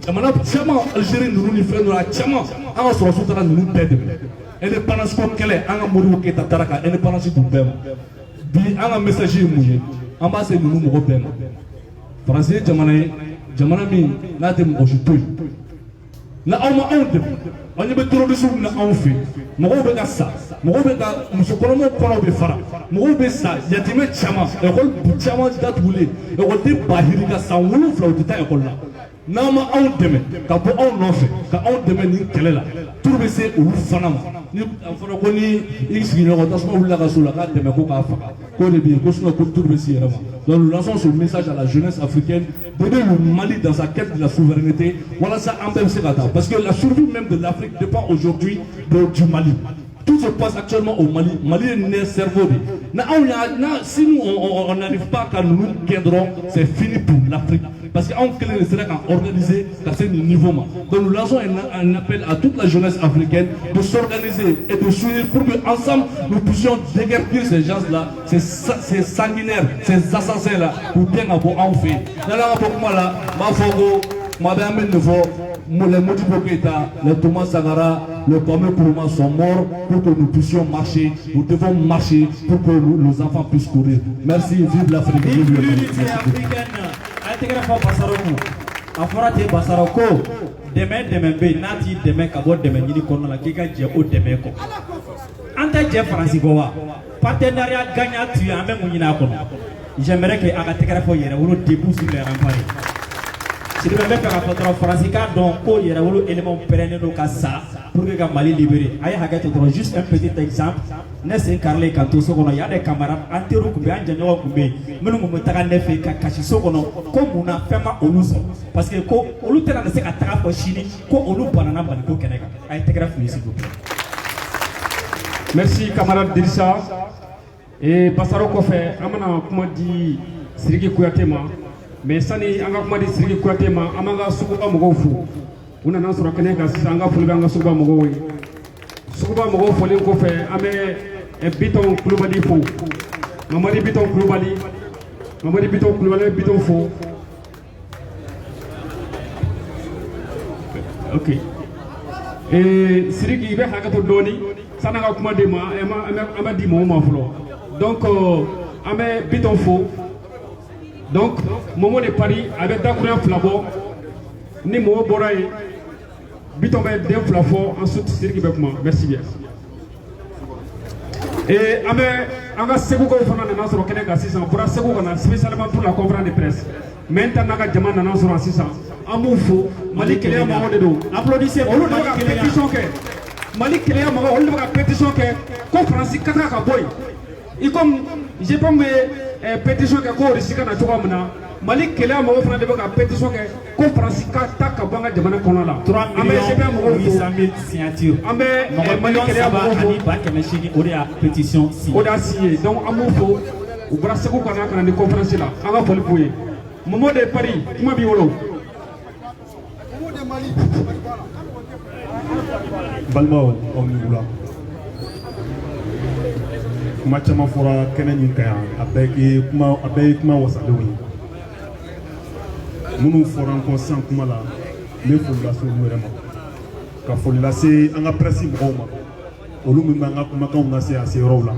jamana caman Algérie ninnu ni fɛn ninnu a caman an ka sɔrɔsiw taara ninnu bɛɛ dɛmɛ indépendance ko kɛlɛ an ka Modibo Keyita taara ka indépendance d'u bɛɛ ma bi an ka message ye mun ye an b'a se ninnu mɔgɔ bɛɛ ma Faransi ye jamana ye jamana min n'a tɛ mɔgɔ si to yen na aw ma anw dɛmɛ an ɲɛ bɛ terroristes na anw fɛ mɔgɔw bɛ ka sa mɔgɔw bɛ ka musokɔnɔmaw kɔnɔw bɛ fara mɔgɔw bɛ sa yatimɛ caman école caman datugulen école ba hiri ka san 7 u tɛ taa école la n'an ma anw dɛmɛ ka bɔ anw nɔfɛ ka anw dɛmɛ nin kɛlɛ la turu bɛ se olu fana ma ni a fɔra ko ni i sigiɲɔgɔn tasuma wulila ka so la k'a dɛmɛ ko k'a faga ko de bɛ yen ko sinon ko turu bɛ se yɛrɛ ma donc nous lançons ce message à la jeunesse africaine d'aider le Mali dans sa quête de la souveraineté walasa an bɛɛ bɛ se ka taa parce que la survie même de l'Afrique dépend aujourd'hui du Mali. Tout se passe actuellement au Mali. Mali est né cerveau. Si nous on n'arrive pas à nous guiderons, c'est fini pour l'Afrique. Parce qu'on serait organisé à ce niveau. Donc nous lançons un appel à toute la jeunesse africaine de s'organiser et de s'unir pour qu'ensemble nous puissions déguerpir ces gens-là, ces sanguinaires, ces assassins-là, pour bien avoir en fait. Les Modibo Keyita, les Thomas Sankara, le Kwame Nkrumah sont morts pour que nous puissions marcher. Nous devons marcher pour que nos enfants puissent courir. Merci, vive l'Afrique. Vive l'unité africaine. Intégrez-vous Basaroko. Aforate Basaroko. Demain, Nati, demain, Kabo, demain, Nini Kono, la Kika, Djeko, demain. Ante Djef Franciscoa. Partenariat gagnant, tu as même Mounina Kono. J'aimerais que Agategrafo Yere, ou le début sur les remparts. Si vous voulez faire un photo français, donc il y a un élément pérenne pour que Mali libéré. Juste un petit exemple. N'est-ce pas quand il y a des camarades parce que merci camarade Dirissa et Basaro Kofé amana kuma di Sidiki Kouyaté ma mais sani anga kuma di Sidiki Kouyaté ma amanga sukuba mogo fu una nan sura kene ka sanga fulga anga sukuba mogo we sukuba mogo fo len ko fe ame e biton Koulibaly fu Mamadi biton Koulibaly biton fu ok et Sidiki be hakato doni sananga kuma de ma ama di mo ma fulo donc ame biton fu donc Momo de Paris avec Dakoura Flabo ni Momo Boraï biton be den flafo ensuite Sidiki be kuma merci bien et ame anga segu ko fana na soro kene ga 600 pour segu kana spécialement pour la conférence de presse maintenant naga jamana na soro 600 amu fu Mali Kélia mo de do applaudissez pour Mali Kélia Mali Kélia mo on va pétition que conférence kata ka boy et comme j'ai pas mes pétition que ko risika na toka mna Mali Kélia mo fana de ka pétition que conférence kata ka banga jamana kono la 3 800 000 signatures ambe Mali Kélia mo ani ba ke machine odia pétition si odia si donc amu fo ou brasse ko kana ni conférence là anga foli boye Momo de Paris kuma bi wolo balimaw aw ni wula kuma caman fɔra kɛnɛ ɲin kan yan a bɛɛ ye kuma wasalenw ye minnu fɔra n kɔ sisan kuma la n bɛ foli lase olu yɛrɛ ma ka foli lase an ka presse mɔgɔw ma olu min b'an ka kumakanw lase a seyɔrɔw la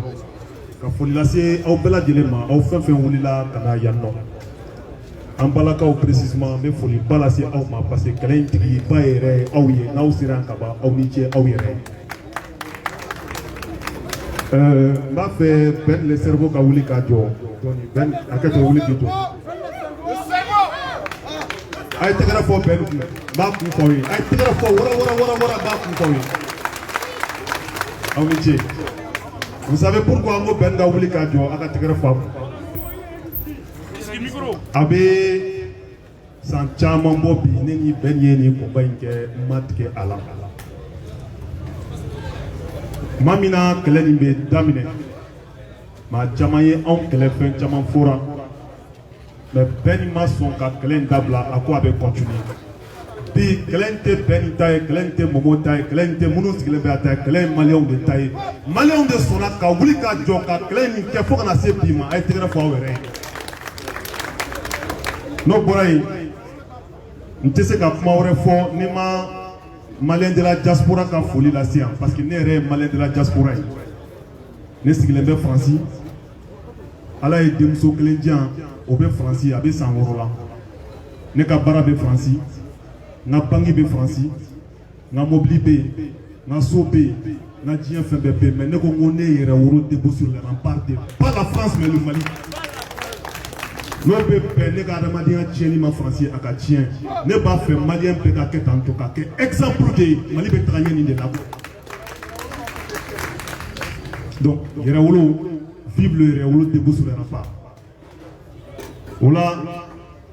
ka foli lase aw bɛɛ lajɛlen ma aw fɛn fɛn wulila ka na yan nɔ an balakaw précisément n bɛ foli ba lase aw ma parce que kɛlɛ in tigi ba yɛrɛ aw ye n'aw sera an ka ban aw ni ce aw yɛrɛ n b'a fɛ Ben le cerveau ka wuli ka jɔ Ben a kɛ to wuli k'i jɔ a ye tɛgɛrɛ fɔ Ben kun n b'a kun fɔ aw ye a ye tɛgɛrɛ fɔ wara n b'a kun fɔ aw ye aw ni ce Vous savez pourquoi on ben da wuli ka jɔ a ka tɛgɛrɛ fa a bɛ san caman bɔ bi ne ni bɛn ye nin kɔba in kɛ n ma tigɛ a la tuma min na kɛlɛ nin bɛ daminɛ maa caman ye anw kɛlɛ fɛn caman fɔra mais bɛn nin ma sɔn ka kɛlɛ in dabila a ko a bɛ continuer bi kɛlɛ in tɛ bɛn nin ta ye kɛlɛ in tɛ mɔgɔw ta ye kɛlɛ in tɛ minnu sigilen bɛ a ta ye kɛlɛ in maliyɛnw de ta ye maliyɛnw de sɔnna ka wuli ka jɔ ka kɛlɛ in kɛ fo ka na se bi ma a ye tɛgɛrɛ fɔ aw yɛrɛ ye n'o bɔra yen n tɛ se ka kuma wɛrɛ fɔ ni ma maliyɛn de la diaspora ka foli lase yan parce que ne yɛrɛ ye maliyɛn de la diaspora ye ne sigilen bɛ Faransi ala ye denmuso kelen di yan o bɛ Faransi a bɛ san 6 la ne ka baara bɛ Faransi n ka banque bɛ Faransi n ka mobili bɛ yen n ka so bɛ yen n ka diɲɛ fɛn bɛɛ bɛ yen mais ne ko n ko ne yɛrɛ woro debout sur les remparts de pas la France mais le Mali n'o bɛ bɛn ne ka adamadenya tiɲɛni ma Faransi a ka tiɲɛ ne b'a fɛ maliyɛn bɛɛ ka kɛ tan to ka kɛ exemple de ye Mali bɛ taga ɲɛ nin de la donc yɛrɛwolo vive le yɛrɛwolo debout sur les remparts o la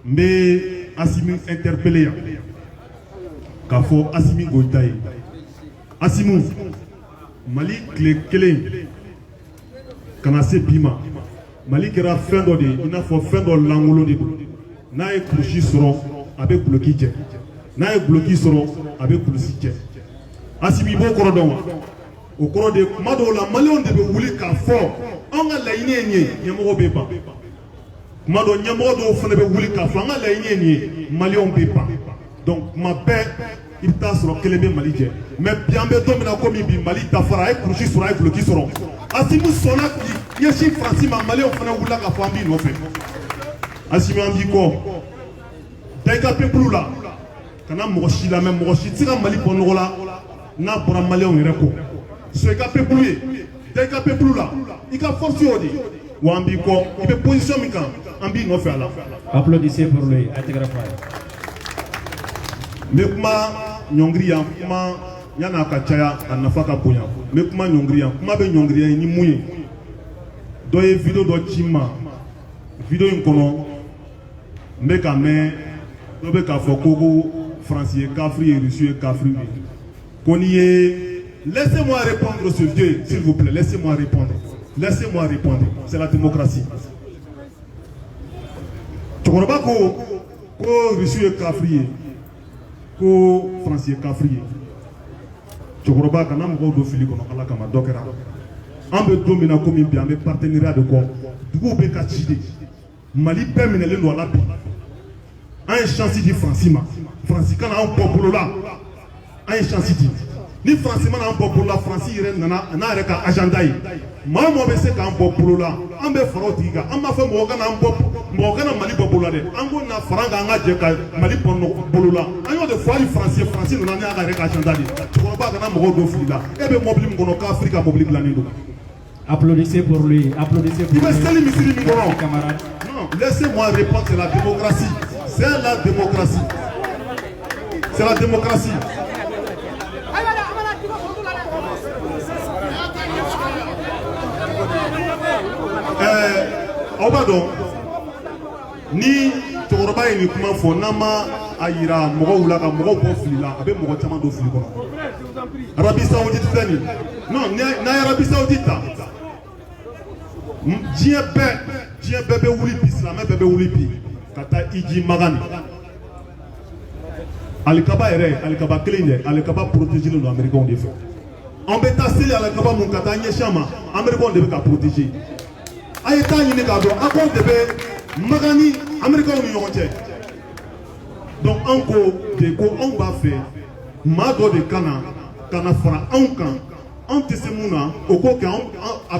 n bɛ Assimi interpellé yan k'a fɔ Assimi Goïta ye Asimu Mali tile kelen ka na se bi ma Mali kɛra fɛn dɔ de ye i n'a fɔ fɛn dɔ lankolon de don n'a ye kulusi sɔrɔ a bɛ guloki jɛ n'a ye guloki sɔrɔ a bɛ kulusi jɛ Asimi i b'o kɔrɔ dɔn wa o kɔrɔ de kuma dɔw la maliyɛnw de bɛ wuli k'a fɔ anw ka laɲini ye nin ye ɲɛmɔgɔ bɛ ban kuma dɔ ɲɛmɔgɔ dɔw fana bɛ wuli k'a fɔ an ka laɲini ye nin ye maliyɛnw bɛ ban donc kuma bɛɛ i bɛ taa sɔrɔ kelen bɛ Mali jɛ mais bi an bɛ don min na komi bi Mali dafara a ye kulusi sɔrɔ a ye guloki sɔrɔ Asimu sɔnna k'i ɲɛsin Faransi ma maliyɛnw fana wulila k'a fɔ an b'i nɔfɛ Asimu an b'i kɔ da i ka peuple la kana mɔgɔ si lamɛn mɔgɔ si tɛ se ka Mali bɔ nɔgɔ la n'a bɔra maliyɛnw yɛrɛ kɔ so i ka peuple ye da i ka peuple la i ka force y'o de ye wa an b'i kɔ i bɛ position min kan an b'i nɔfɛ a la. Applaudissez pour lui a tɛgɛrɛ fɔ a ye. n bɛ kuma ɲɔngiri yan kuma yan'a ka caya a nafa ka bonya n bɛ kuma ɲɔngiri yan kuma bɛ ɲɔngiri yan ni mun ye dɔ ye video dɔ ci n ma video in kɔnɔ n bɛ ka mɛn dɔ bɛ k'a fɔ ko Faransi ye kafiri ye Rusi ye kafiri ye ko n'i ye laissez-moi répondre ce vieux s'il vous plaît laissez-moi répondre c'est la démocratie cɛkɔrɔba ko Rusi ye kafiri ye ko Faransi ye kafiri ye cɛkɔrɔba kana mɔgɔw don fili kɔnɔ ala kama dɔ kɛra an bɛ don min na komi bi an bɛ partenariat de kɔ duguw bɛ ka ci de Mali bɛɛ minɛlen don a la bi an ye chance di Faransi ma Faransi kana an bɔ bolo la an ye chance di ni Faransi mana an bɔ bolo la Faransi yɛrɛ nana n'a yɛrɛ ka agenda ye maa o maa bɛ se k'an bɔ bolo la an bɛ fara o tigi kan an b'a fɔ mɔgɔ kana Mali bɔ bolo la dɛ an ko na fara kan an ka jɛ ka Mali bɔ bolo la an y'o de fɔ hali Faransi nana ne y'a ka yɛrɛ ka agenda de cɛkɔrɔba kana mɔgɔw don fili la e bɛ mɔbili min kɔnɔ k'Afrique ka mɔbili dilannen don. Applaudissez pour lui, applaudissez pour lui. Il va seli misiri min kɔnɔ non laissez-moi répondre c'est la démocratie c'est la démocratie c'est la démocratie. Aw b'a dɔn ni cɛkɔrɔba ye nin kuma fɔ n'an ma a yira mɔgɔw la ka mɔgɔw bɔ fili la a bɛ mɔgɔ caman don fili kɔnɔ Arabie Saoudite filɛ nin non n'a ye Arabie Saoudite ta diɲɛ bɛɛ bɛ wuli bi silamɛ bɛɛ bɛ wuli bi ka taa Iji Magani alikaba yɛrɛ alikaba kelen dɛ alikaba protégé don américains de fɛ an bɛ taa seli alikaba mun ka taa ɲɛsin a ma américains de bɛ ka protégé a ye taa ɲini k'a dɔn a ko de bɛ Magani américains ni ɲɔgɔn cɛ donc an ko de ko anw b'a fɛ maa dɔ de kana fara anw kan anw tɛ se mun na o ko kɛ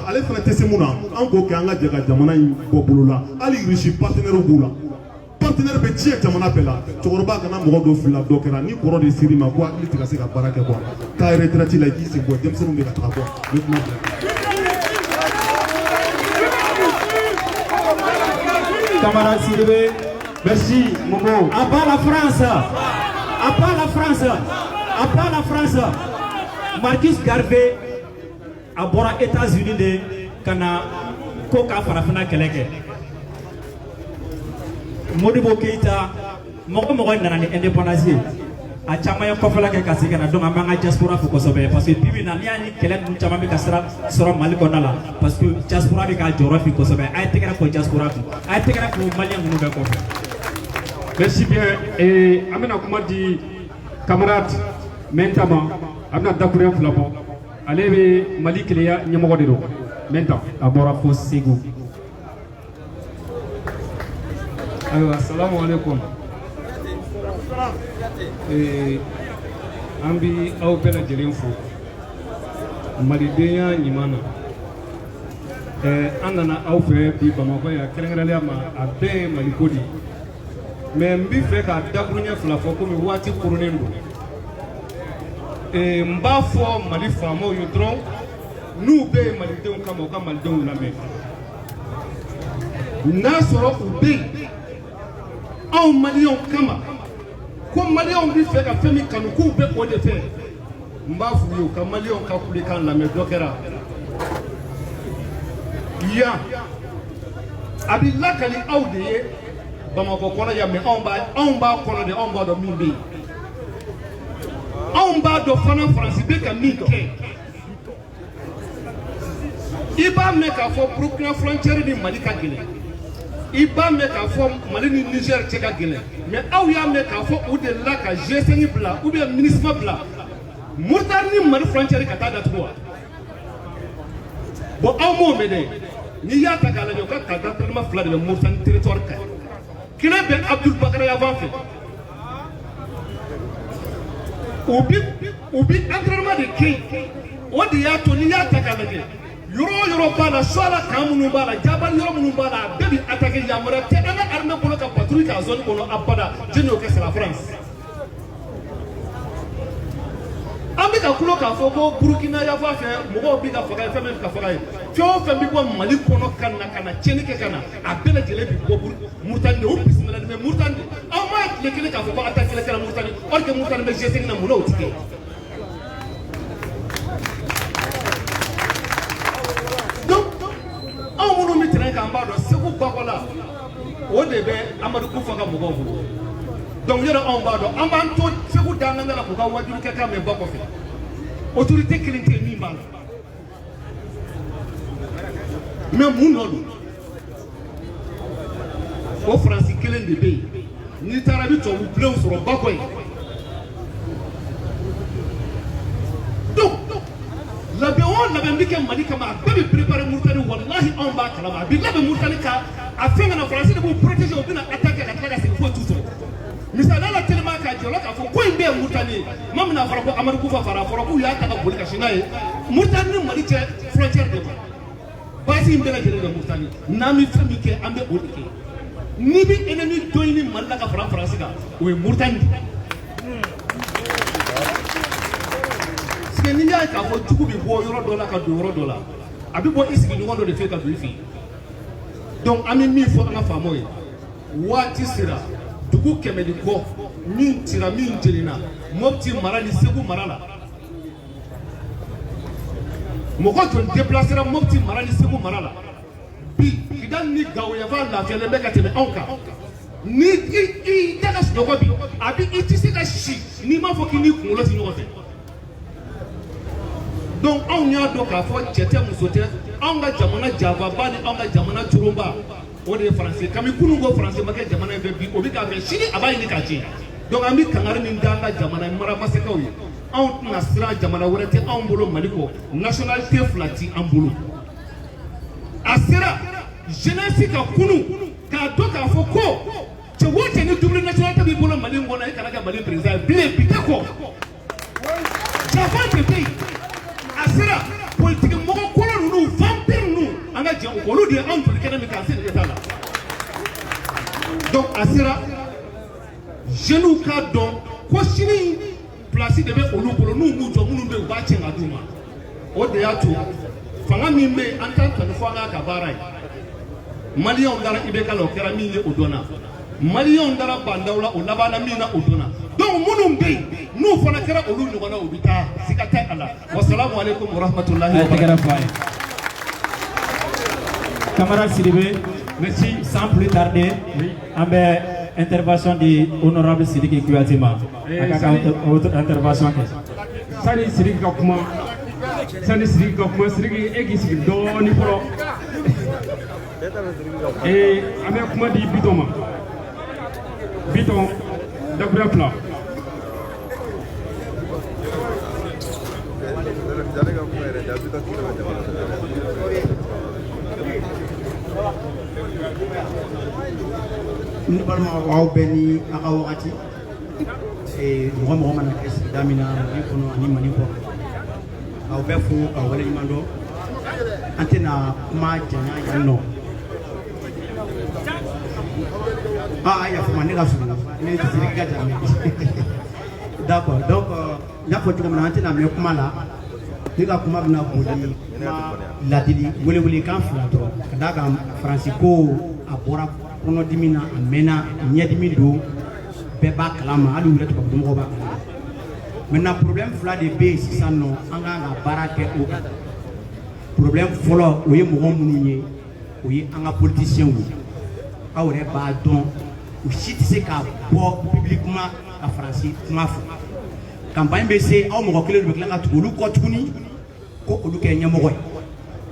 ale fana tɛ se mun na an k'o kɛ an ka jɛ ka jamana in bɔ bolo la hali Rusi partenaire b'u la partenaire bɛ diɲɛ jamana bɛɛ la cɛkɔrɔba kana mɔgɔ dɔ fili la dɔ kɛra ni kɔrɔ de siri ma ko hakili tɛ ka se ka baara kɛ quoi taa retraite la i k'i sen bɔ denmisɛnninw bɛ ka taga bɔ n bɛ kuma bila. Camarade Sidibé, merci Momo. À part la France, Marcus Garvey a bɔra États-Unis de ka na ko ka farafina kɛlɛ kɛ Modibo Keita mɔgɔ mɔgɔ nana ni indépendance ye a caman ye kɔfɛla kɛ ka segin ka na donc an b'an ka diaspora fo kosɛbɛ parce que bibi na n'i y'a ni kɛlɛ ninnu caman bɛ ka sɔrɔ Mali kɔnɔna la parce que diaspora bɛ ka jɔyɔrɔ fin kosɛbɛ a ye tɛgɛrɛ fɔ diaspora kun a ye tɛgɛrɛ fɔ maliyɛn minnu bɛ kɔfɛ. Merci bien et an bɛna kuma di camarade Mɛnta ma a bɛna dakuruɲɛ fila bɔ ale bɛ Mali keleya ɲɛmɔgɔ de don Mɛnta a bɔra fo Segu. Ayiwa assalamu alaikum. An bi aw bɛɛ lajɛlen fo malidenya ɲuman na an nana aw fɛ bi Bamakɔ yan kɛrɛnkɛrɛnnenya ma a bɛɛ ye Maliko de ye mais n bɛ fɛ ka dakuruɲɛ fila fɔ komi waati kurunnen don n b'a fɔ Mali faamaw ye dɔrɔn n'u bɛ ye malidenw kama u ka malidenw lamɛn n'a sɔrɔ u bɛ yen anw maliyɛnw kama ko maliyɛnw bɛ fɛ ka fɛn min kanu k'u bɛ o de fɛ n b'a f'u ye u ka maliyɛnw ka kulekan lamɛn dɔ kɛra yan a bɛ lakali aw de ye Bamakɔ kɔnɔ yan mais anw b'a kɔnɔ de anw b'a dɔn min bɛ yen anw b'a dɔn fana Faransi bɛ ka min kɛ i b'a mɛn k'a fɔ Burukina frontière ni Mali ka gɛlɛn i b'a mɛn k'a fɔ Mali ni Niger cɛ ka gɛlɛn mais aw y'a mɛn k'a fɔ u delila ka G5 bila ou bien MINUSMA bila Mauritanie ni Mali frontière ka taa datugu wa bon aw m'o mɛn dɛ n'i y'a ta k'a lajɛ u ka carte d'identité fila de bɛ Mauritanie territoire kan kelen bɛ Abdul Bakari Yavan fɛ u bi entraînement de kɛ o de y'a to n'i y'a ta k'a lajɛ yɔrɔ o yɔrɔ b'a la soit la kan minnu b'a la jabali yɔrɔ minnu b'a la a bɛɛ bɛ attaquer yamaruya tɛ an ka armée kɔnɔ ka patrouille k'a zone kɔnɔ abada jɛn y'o kɛ c'est la France an bɛ ka kulo k'a fɔ ko Burukina Yafa fɛ mɔgɔw bɛ ka faga ye fɛn bɛ ka faga ye fɛn o fɛn bɛ bɔ Mali kɔnɔ ka na tiɲɛni kɛ ka na a bɛɛ lajɛlen bɛ bɔ Mauritanie de o bisimila mais Mauritanie aw m'a tile kelen k'a fɔ ko attaque kɛlɛ kɛra Mauritanie or que Mauritanie bɛ G5 na mun n'o tɛ kɛ anw minnu bɛ tɛrɛn kan an b'a dɔn Segu Bakɔla o de bɛ Amadu Kufa ka mɔgɔw bolo donc yɔrɔ anw b'a dɔn an b'an to Segu danganda la k'u ka wajulu kɛ kan mɛn ba kɔfɛ autorité kelen tɛ yen min b'a la mais mun nɔ don o Faransi kelen de bɛ yen n'i taara i bɛ tubabu bilenw sɔrɔ Bakɔ yen donc labɛn o labɛn bɛ kɛ Mali kama a bɛɛ bɛ préparer Mauritanie walahi anw b'a kalama a bɛ labɛn Mauritanie ka a fɛn kana Faransi de b'u protéger u bɛna attaquer ka tila ka segin foyi t'u sɔrɔ misali la tellement k'a jɔ k'a fɔ ko in bɛɛ ye Mauritanie ye maa min n'a fɔra ko Amadu Kufa fara a fɔra k'u y'a ta ka boli ka sin n'a ye Mauritanie ni Mali cɛ frontière de ma base in bɛɛ lajɛlen bɛ Mauritanie n'an bɛ fɛn min kɛ an bɛ o de kɛ n'i bɛ ennemi dɔ ɲini Mali la ka fara Faransi kan o ye Mauritanie n'i y'a ye k'a fɔ jugu bɛ bɔ yɔrɔ dɔ la ka don yɔrɔ dɔ la a bɛ bɔ i sigiɲɔgɔn dɔ de fɛ ka don i fɛ yen donc an bɛ min fɔ an ka faamaw ye waati sera dugu kɛmɛ ni kɔ min cira min jenina Mopti mara ni Segu mara la mɔgɔ joli déplacera Mopti mara ni Segu mara la bi Kidal ni Gao Yafa lafiyalen bɛ ka tɛmɛ anw kan ni i tɛ ka sunɔgɔ bi a bɛ i tɛ se ka si n'i m'a fɔ k'i n'i kunkolo si ɲɔgɔn fɛ donc anw y'a dɔn k'a fɔ cɛ tɛ muso tɛ anw ka jamana janfaba ni anw ka jamana coronba o de ye Faransi kami kunun ko Faransi ma kɛ jamana in fɛ bi o bɛ k'a fɛ sini a b'a ɲini k'a tiɲɛ donc an bɛ kangari min da an ka jamana maramasɛgɛw ye anw tɛna siran jamana wɛrɛ tɛ anw bolo Mali kɔ nationalité fila tɛ an bolo a sera jeunesse ka kunu k'a dɔn k'a fɔ ko cɛ o cɛ ni double nationalité b'i bolo Mali in kɔnɔ e kana kɛ Mali président ye bilen bi tɛ kɔ janfa tɛ bɛ yen a sera politique mɔgɔ kɔrɔ ninnu vampire ninnu an ka jɛ olu de ye anw joli kɛnɛ min k'an se de t'a la donc a sera jeunes k'a dɔn ko sini place de bɛ olu bolo n'u m'u jɔ minnu bɛ yen u b'a tiɲɛ ka d'u ma o de y'a to fanga min bɛ yen an t'an tanu fo an k'a ka baara ye maliyɛnw dara IBK la o kɛra min ye o dɔnna maliyɛnw dara bandaw la o labanna min na o dɔnna donc minnu bɛ yen n'u fana kɛra olu ɲɔgɔnna u bɛ taa siga tɛ a la wasalamu aleykum wa rahmatulahi wa barakatuh. Camarade Sidibé, merci. Sans plus tarder, en intervention de honorable Sidiki Kouyatima. Autre intervention. Sani Sidiki ka kuma Sidiki e k'i sigi dɔɔni fɔlɔ an bɛ kuma di Biton ma Biton Dakuya fila. Ni balima aw bɛɛ ni a ka wagati mɔgɔ mɔgɔ mana kɛ sigida min na Mali kɔnɔ ani Mali kɔ aw bɛɛ fo ka waleɲuman dɔn an tɛna kuma janya yan nɔ a yafama ne ka surun ne tɛ Sidiki ka jan d'accord donc n y'a fɔ cogo min na an tɛna mɛn kuma la ne ka kuma bɛna boli kuma ladili welewelekan fila dɔrɔn ka d'a kan Faransi ko a bɔra kɔnɔdimi na a mɛnna ɲɛdimi don bɛɛ b'a kalama hali u yɛrɛ tubabumɔgɔw b'a kalama maintenant problème fila de bɛ yen sisan nɔ an kan ka baara kɛ o kan problème fɔlɔ o ye mɔgɔ minnu ye o ye an ka politiciens ye aw yɛrɛ b'a dɔn u si tɛ se ka bɔ publiquement ka Faransi kuma fɔ campagne bɛ se aw mɔgɔ kelen de bɛ tila ka tugu olu kɔ tuguni ko olu kɛ ɲɛmɔgɔ ye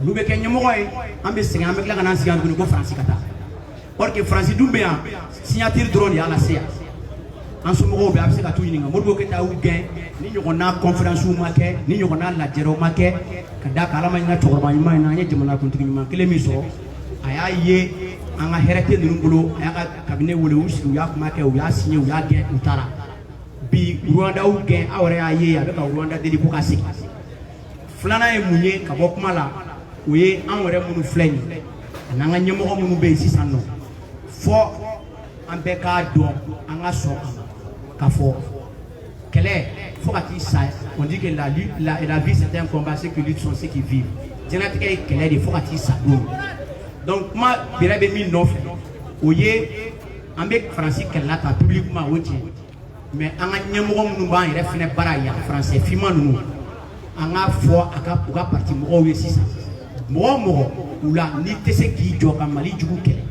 olu bɛ kɛ ɲɛmɔgɔ ye an bɛ sɛgɛn an bɛ tila ka n'an sigi yan tuguni ko Faransi ka taa or que Faransi dun bɛ yan signature dɔrɔn de y'a lase yan an somɔgɔw bɛ a bɛ se ka t'u ɲininka Modibo Keyita y'u gɛn ni ɲɔgɔnna conférence ma kɛ ni ɲɔgɔnna lajɛrew ma kɛ ka d'a kan Ala ma ɲinɛ cɛkɔrɔba ɲuman in na an ye jamanakuntigi ɲuman kelen min sɔrɔ a y'a ye an ka hɛrɛ tɛ ninnu bolo a y'a ka cabinet wele u sigi u y'a kuma kɛ u y'a signé u y'a gɛn u taara bi Rwanda y'u gɛn aw yɛrɛ y'a ye a bɛ ka Rwanda deli ko ka segin filanan ye mun ye ka bɔ kuma la o ye an yɛrɛ minnu filɛ nin ye a n'an ka ɲɛmɔgɔ minnu bɛ yen sisan nɔ fɔ an bɛɛ k'a dɔn an ka sɔn a ma k'a fɔ kɛlɛ fo ka t'i sa on dit que la vie c'est un combat ceux qui luttent sont ceux qui vivent diɲɛlatigɛ ye kɛlɛ de fo ka t'i sa don donc kuma bɛrɛ bɛ min nɔfɛ o ye an bɛ Faransi kɛlɛla ta publiquement o tiɲɛ mais an ka ɲɛmɔgɔ minnu b'an yɛrɛ fɛnɛ baara yan Faransɛ finman ninnu an k'a fɔ u ka parti mɔgɔw ye sisan mɔgɔ o mɔgɔ u la n'i tɛ se k'i jɔ ka Mali jugu kɛlɛ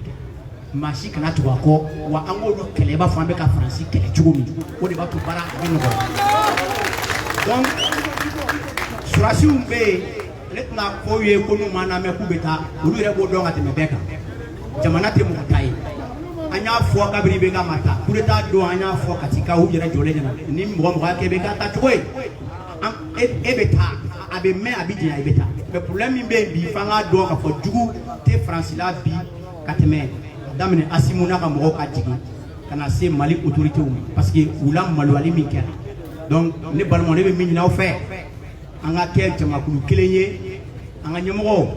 maa si kana tugu a kɔ wa an k'olu kɛlɛ i b'a fɔ an bɛ ka Faransi kɛlɛ cogo min o de b'a to baara a bɛ nɔgɔya donc surasiw bɛ yen ne tɛna fɔ u ye ko n'u ma lamɛn k'u bɛ taa olu yɛrɛ b'o dɔn ka tɛmɛ bɛɛ kan jamana tɛ mɔgɔ ta ye an y'a fɔ kabini bɛ ka ma ta coup d'état don an y'a fɔ Katika u yɛrɛ jɔlen ɲɛna ni mɔgɔ mɔgɔ y'a kɛ bɛ ka taa cogo ye e bɛ taa a bɛ mɛn a bɛ janya i bɛ taa mais problème min bɛ yen bi f'an k'a dɔn k'a fɔ jugu tɛ Faransi la bi ka tɛmɛ daminɛ Asimu n'a ka mɔgɔw ka jigin ka na se Mali autorités ma parce que u la maloyali min kɛra donc ne balimaw ne bɛ min ɲini aw fɛ an ka kɛ jamakulu kelen ye an ka ɲɛmɔgɔw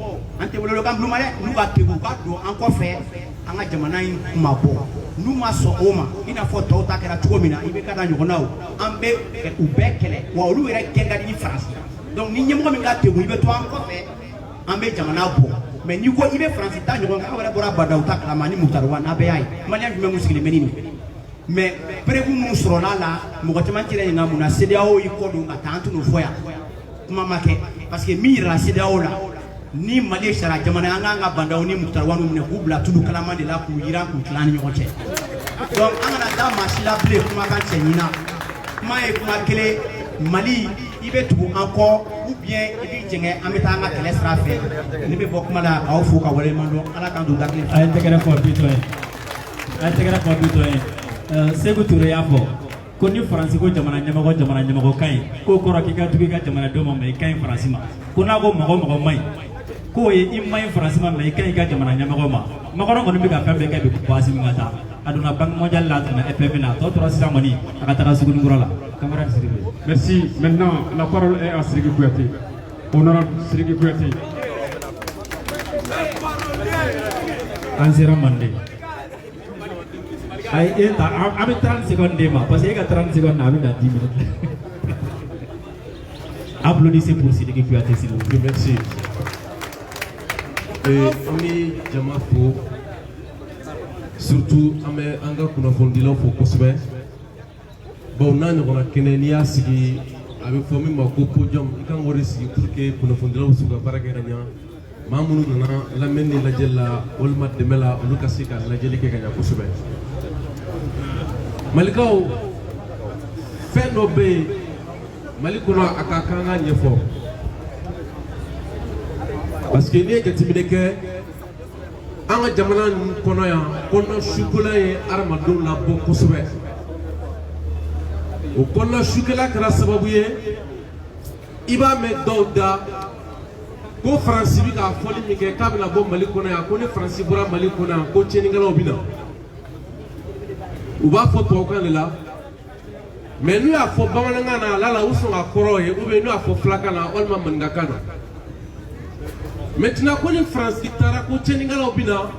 an tɛ wolokan bulon ma dɛ n'u ka kegu ka don an kɔfɛ an ka jamana in kuma bɔ n'u ma sɔn o ma i n'a fɔ tɔw ta kɛra cogo min na i bɛ ka da ɲɔgɔnnaw an bɛ u bɛɛ kɛlɛ wa olu yɛrɛ gɛn ka di ni Faransi donc ni ɲɛmɔgɔ min ka kegu i bɛ to an kɔfɛ an bɛ jamana bɔ mais n'i ko i bɛ Faransi ta ɲɔgɔn kan aw yɛrɛ bɔra Badawu ta kalama ni Mutari Wa n'a bɛɛ y'a ye maliyɛn jumɛn mun sigilen bɛ nin mais preuve minnu sɔrɔla la mɔgɔ caman tɛ ɲininka mun na CEDEAO y'i kɔ don ka taa an t'o fɔ yan kuma ma kɛ parce que min yirala CEDEAO la ni Mali ye sariya jamana ye an k'an ka Badawu ni Mutari Wa minɛ k'u bila tulu kalaman de la k'u yiran k'u tila an ni ɲɔgɔn cɛ donc an kana taa maa si la bilen kumakan cɛ ɲina kuma ye kuma kelen Mali i bɛ tugu an kɔ ou bien i b'i jɛngɛ an bɛ taa an ka kɛlɛ sira fɛ ne bɛ bɔ kuma la k'aw fo ka waleɲuman dɔn Ala k'an don da kelen fɛ. A ye tɛgɛrɛ fɔ Biton ye a ye tɛgɛrɛ fɔ Biton ye Seku Ture y'a fɔ ko ni Faransi ko jamana ɲɛmɔgɔ ka ɲi k'o kɔrɔ k'i ka tugu i ka jamanadenw ma mais i ka ɲi Faransi ma ko n'a ko mɔgɔ ma ɲi k'o ye i ma ɲi Faransi ma mais i ka ɲi i ka jamana ɲɛmɔgɔ ma Macron kɔni bɛ ka fɛn bɛɛ kɛ bi ko Asimi ka taa a donna Banque mondiale la a tɛmɛ FMI na tɔ tora sisan kɔni a ka taga Sugunikura la camarade Sidibé. Merci. Maintenant, la parole est à Sidiki Kouyaté. Honorable Sidiki Kouyaté. An sera Mande. Ay, a bɛ 30 secondes d'e ma parce que e ka 30 secondes na a bɛ na 10 minutes. Applaudissez pour Sidiki Kouyaté s'il vous plaît. Merci. An bɛ jama fo surtout an bɛ an ka kunnafonidilaw fo kosɛbɛ bon n'a ɲɔgɔnna kɛnɛ n'i y'a sigi a bɛ fɔ min ma ko podium i kan k'o de sigi pour que kunnafonidilaw bɛ se ka baara kɛ ka ɲa maa minnu nana lamɛnni ni lajɛli la walima dɛmɛ la olu ka se ka lajɛli kɛ ka ɲa kosɛbɛ malikaw fɛn dɔ bɛ yen mali kɔnɔ a ka kan ka ɲɛfɔ parce que n'i ye jateminɛ kɛ an ka jamana ninnu kɔnɔ yan kɔnɔ sukola ye adamadenw labɔ kosɛbɛ o kɔnɔ sukɛla kɛra sababu ye i b'a mɛn dɔw da ko faransi bɛ ka fɔli min kɛ k'a bɛna bɔ mali kɔnɔ yan ko ni faransi bɔra mali kɔnɔ yan ko tiɲɛnikɛlaw bɛ na u b'a fɔ tubabukan de la mais n'u y'a fɔ bamanankan na ala la u sɔn ka kɔrɔ ye ou bien n'u y'a fɔ filakan na walima maninkakan na maintenant ko ni faransi taara ko tiɲɛnikɛlaw bɛ na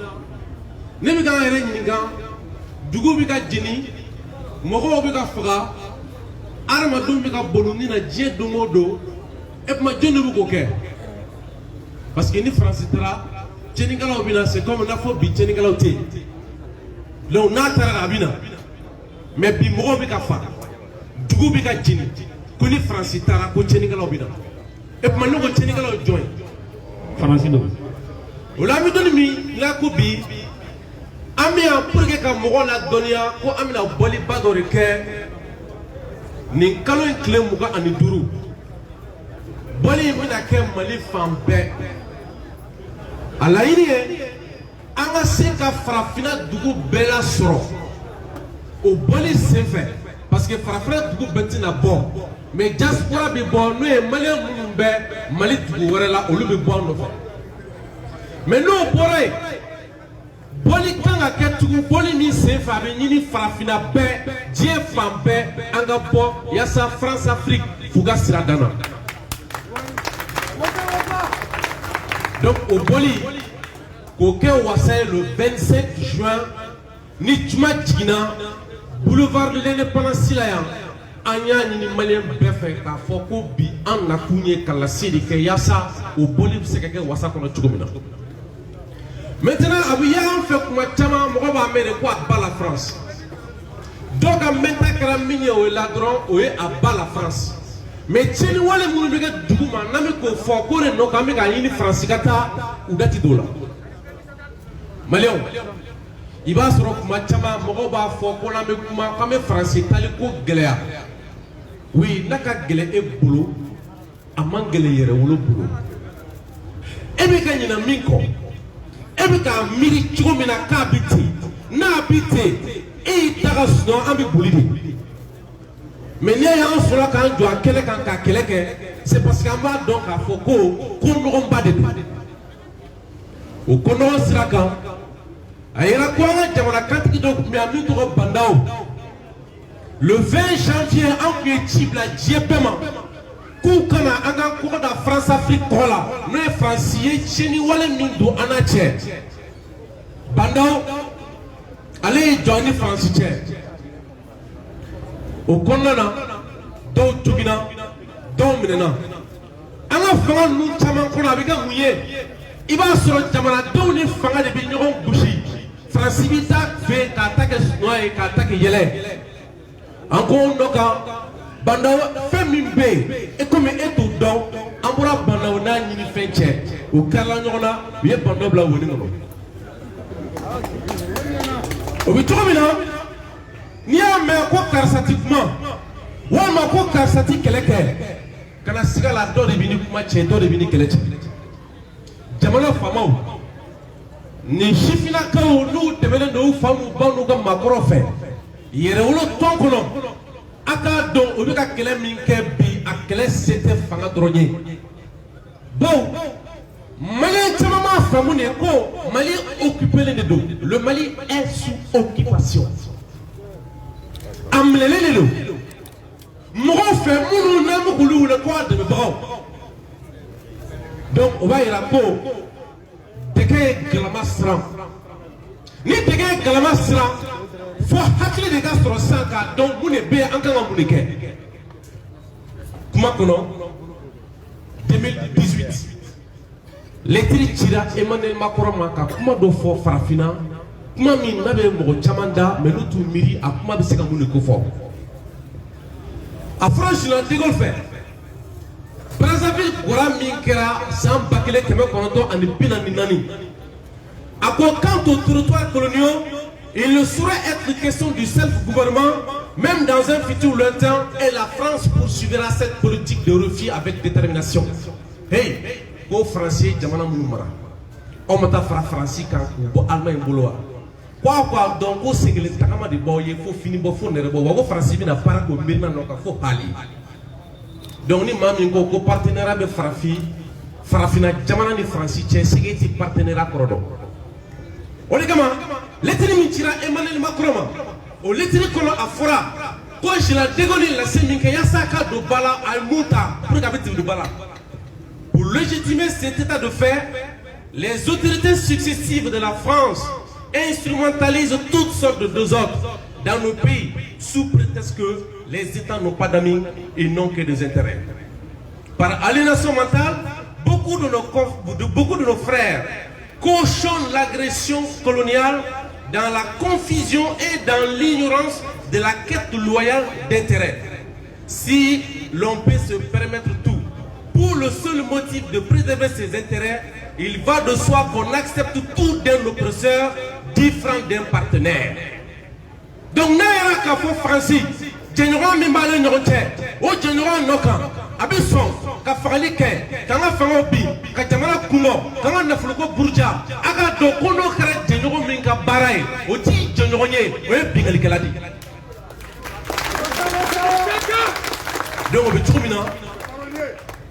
ne bɛ k'an yɛrɛ ɲininka dugu bɛ ka jeni mɔgɔw bɛ ka faga adamadenw bɛ ka bolo ni na diɲɛ don o don e kuma jɔn de bɛ k'o kɛ parce que ni faransi taara tiɲɛnikɛlaw bɛ na c'est comme n'a fɔ bi tiɲɛnikɛlaw tɛ yen donc n'a taara a bɛ na mais bi mɔgɔw bɛ ka faga dugu bɛ ka jeni ko ni faransi taara ko tiɲɛnikɛlaw bɛ na e kuma ne ko tiɲɛnikɛlaw ye jɔn ye faransi dɔ o la an bɛ dɔnni min la ko bi an bɛ yan pour que ka mɔgɔw ladɔnniya ko an bɛna bɔliba dɔ de kɛ nin kalo in tile 25 bɔli in bɛna kɛ mali fan bɛɛ a laɲini ye an ka se ka farafinna dugu bɛɛ lasɔrɔ o bɔli senfɛ parce que farafinna dugu bɛɛ tɛna bɔ mais diaspora bɛ bɔ n'o ye maliyɛn minnu bɛ mali dugu wɛrɛ la olu bɛ bɔ an nɔfɛ mais n'o bɔra yen bɔli kan ka kɛ tugun bɔli min senfɛ a bɛ ɲini farafinna bɛɛ diɲɛ fan bɛɛ an ka bɔ yaasa France Afrique f'u ka sira danna donc o bɔli k'o kɛ wasa ye le 25 juin ni juma jiginna boulevard de l'indépendance la yan an y'a ɲini maliyɛn bɛɛ fɛ k'a fɔ ko bi an nakun ye ka lase de kɛ yaasa o bɔli bɛ se ka kɛ wasa kɔnɔ cogo min na maintenant a bɛ ye an fɛ kuma caman mɔgɔ b'a mɛn de ko a ba la France dɔw ka mɛnta kɛra min ye o ye la dɔrɔn o ye a ba la France mais tiɲɛni wale minnu bɛ kɛ dugu ma n'an bɛ k'o fɔ ko de nɔ k'an bɛ k'a ɲini faransi ka taa u da ti don o la maliyɛnw i b'a sɔrɔ kuma caman mɔgɔw b'a fɔ ko n'an bɛ kuma k'an bɛ faransi tali ko gɛlɛya oui n'a ka gɛlɛn e bolo a man gɛlɛn yɛrɛ wolo bolo e bɛ ka ɲinɛ min kɔ e bɛ k'a miiri cogo min na k'a bɛ ten n'a bɛ ten e y'i ta ka sunɔgɔ an bɛ boli de mais n'i y'an sɔrɔ k'an jɔ a kɛlɛ kan ka kɛlɛ kɛ c'est parce que an b'a dɔn k'a fɔ ko nɔgɔnba de don o ko nɔgɔn sira kan a yɛrɛ ko an ka jamana kantigi dɔ tun bɛ yan min tɔgɔ Bandaw le 20 janvier an tun ye ci bila diɲɛ bɛɛ ma k'u kana an ka kɔgɔ da France Afrique tɔgɔ la n'o ye faransi ye tiɲɛni wale min don an na cɛ Bandaw ale ye jɔ ni faransi cɛ o kɔnɔna na dɔw tugina dɔw minɛna an ka fanga ninnu caman kɔnɔ a bɛ kɛ mun ye i b'a sɔrɔ jamanadenw ni fanga de bɛ ɲɔgɔn gosi faransi bɛ taa fɛ k'a ta kɛ sunɔgɔ ye k'a ta kɛ yɛlɛ an ko dɔ kan Bandaw fɛn min bɛ yen e komi e t'o dɔn an bɔra Bandaw n'a ɲini fɛn cɛ o kɛra ɲɔgɔn na u ye Bandaw bila woni kɔnɔ o bɛ cogo min na n'i y'a mɛn ko karisa ti kuma walima ko karisa ti kɛlɛ kɛ kana siga la dɔ de bɛ ni kuma cɛ dɔ de bɛ ni kɛlɛ cɛ jamana faamaw nin sifinnakaw n'u dɛmɛlen don u fa n'u ba n'u ka maakɔrɔw fɛ yɛrɛwolo tɔn kɔnɔ a k'a dɔn o bɛ ka kɛlɛ min kɛ bi a kɛlɛ se tɛ fanga dɔrɔn ye bawo maliyɛn caman b'a faamu de ko Mali occupé de don le Mali est sous occupation a minɛlen de don mɔgɔw fɛ minnu n'an bɛ k'olu wele ko a dɛmɛbagaw donc o b'a yira ko dɛgɛ ye galama siran ni dɛgɛ ye galama siran fo hakili de ka sɔrɔ sisan k'a dɔn mun de bɛ yen an kan ka mun de kɛ kuma kɔnɔ 2018 lɛtiri cira Emmanuel Macron ma ka kuma dɔ fɔ farafinna kuma min n'a bɛ mɔgɔ caman da mais n'u t'u miiri a kuma bɛ se ka mun de ko fɔ a France la de Gaulle fait Brazzaville gora min kɛra san 1900 ani 44 a ko quant aux territoires coloniaux il ne saurait être question du self-gouvernement même dans un futur lointain et la France poursuivra cette politique de refus avec détermination. Hey, ko français jamana minnu mara aw ma taa fara faransi kan k'u bɔ Allemagne bolo wa quoi donc ko segelen tagama de b'aw ye fo fini bɔ fo nɛrɛ bɔ wa ko faransi bɛna baara k'o miirina nɔ kan fo hali donc ni maa min ko partenariat bɛ farafinna jamana ni faransi cɛ sege ti partenariat kɔrɔ dɔn o de kama lettre min cira Emmanuel Macron ma o lettre kɔnɔ a fɔra ko général de Gaulle lase min kɛ yaasa ka don ba la a ye mun ta pour que a bɛ tɛmɛ don ba la pour légitimer cet état de fait les autorités successives de la France instrumentalisent toutes sortes de désordres dans nos pays sous prétexte que les États n'ont pas d'amis et n'ont que des intérêts. Par aliénation mentale, beaucoup de nos frères cautionnent l'agression coloniale dans la confusion et dans l'ignorance de la quête loyale d'intérêts. Si l'on peut se permettre tout pour le seul motif de préserver ses intérêts, il va de soi qu'on accepte tout d'un oppresseur différent d'un partenaire. Donc, Naira Kafo Francis, Général Mimale Nyote, ou Général Nokan, Abisson, Kafali Ken, Kanga Fangobi, Katamara Kumo, Kanga Nafluko Burja, Aga Dokono Kare, Général Minka Barai, Oti Général Nye, Bigali Kaladi. Donc, on veut tout terminer.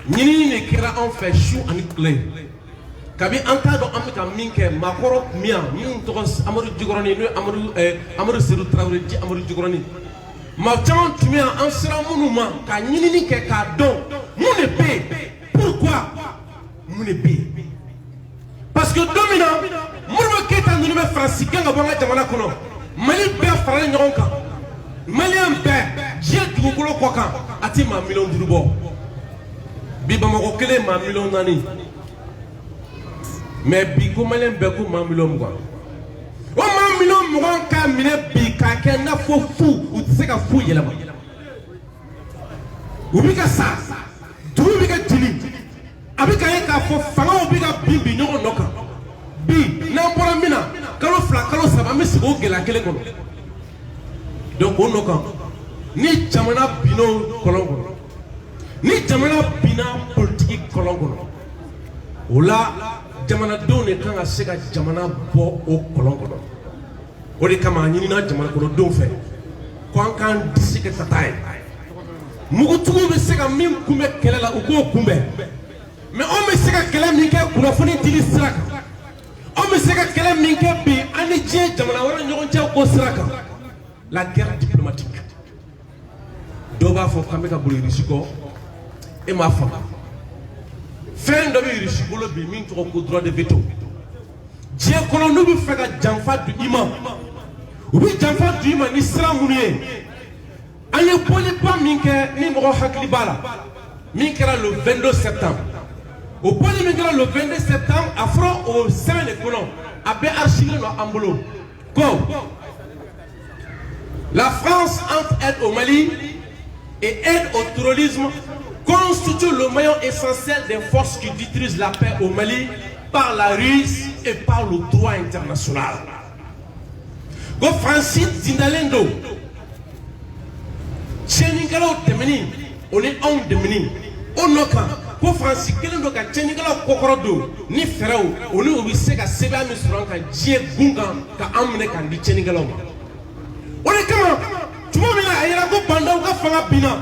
Nini ne kira en fait chou en clé. Kabi anta do amika minke makoro mia min to Amadou Djigoroni no Amadou Sédou Traoré di Amadou Djigoroni ma tan tumia en sera monuma ka nini ke ka don mon épée pourquoi mon épée parce que dominant mon keta no me France ganga banga jamana kono mali be fara nyoka malien be je dugukolo ko kan ati ma million durubo bi bamako kele ma million nani mais bi ko malien be ko ma million quoi o ma million mo ka mine bi ka ke na fo fu u se ka fu yela ma u bi ka sa du bi ka tili abika e ka fo fanga u bi ka bi nyogo noka bi na bora mina kalo fla kalo saba mi sigo gela kele ko donc on noka ni jamana bino kolongo ni jamana bina politique kolongo ola jamana donne kan ga se ka jamana bo o kolongo o de kama nyini na jamana ko don fe ko an kan disike tatai mugu tugu be se ka min kumbe kelela u ko kumbe mais on me se ka kele min ke kurafoni dili siraka on me se ka kele min ke bi ani je jamana wara nyogon che ko siraka la guerre diplomatique doba fo kameka buri risiko et ma femme fin de risiko lo bi min to ko droit de veto je kono no bi fega janfa du imam ou bi janfa du imam ni sira munie aye poli pa min ke ni mo hakli bala min kera le 22 septembre au poli min kera le 22 septembre afro au sein de colon abe archivé no ambolo ko la France entre aide au Mali et aide au terrorisme constitue le maillon essentiel des forces qui détruisent la paix au Mali par la ruse et par le droit international. Go Francis Zindalendo, Tchéningalo Temeni, on est homme de Meni, on n'a qu'un, go Francis Kelendo ka Tchéningalo Kokorodo, ni Ferrao, on est obligé à Seba Misranka, Djé Gungan, ka Amne kan di Tchéningalo. On est comment? Tu vois, il y a un go Banda ou Fanga Bina.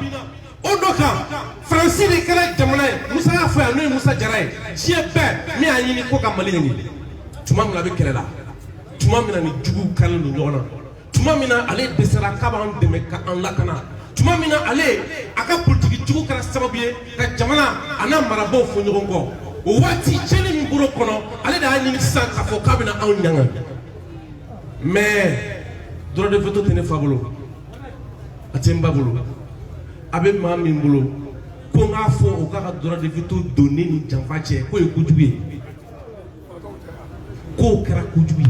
Odoka, Francis de Kala Jamana, Moussa Afia, nous Moussa Djaray, Djé Ben, mais à Yini Koka Malini. Tu m'as mis avec Kela. Tu m'as mis avec Djougou Kalan de Nona. Tu m'as mis aller de Sera Kaban de Meka en Lakana. Tu m'as mis aller à Kaputi Djougou Kala Sababie, Jamana, Anna Marabo Fonyorongo. Ou Wati Tchéli Mburokono, allez dans Yini Sanka for Kabina en Yanga. Mais, droit de veto tenez fabolo. Atimba Bolo. Avec ma mimbolo, qu'on a fait au cas de droit de veto donné ni janfache, quoi écoutez, quoi karakoutoué.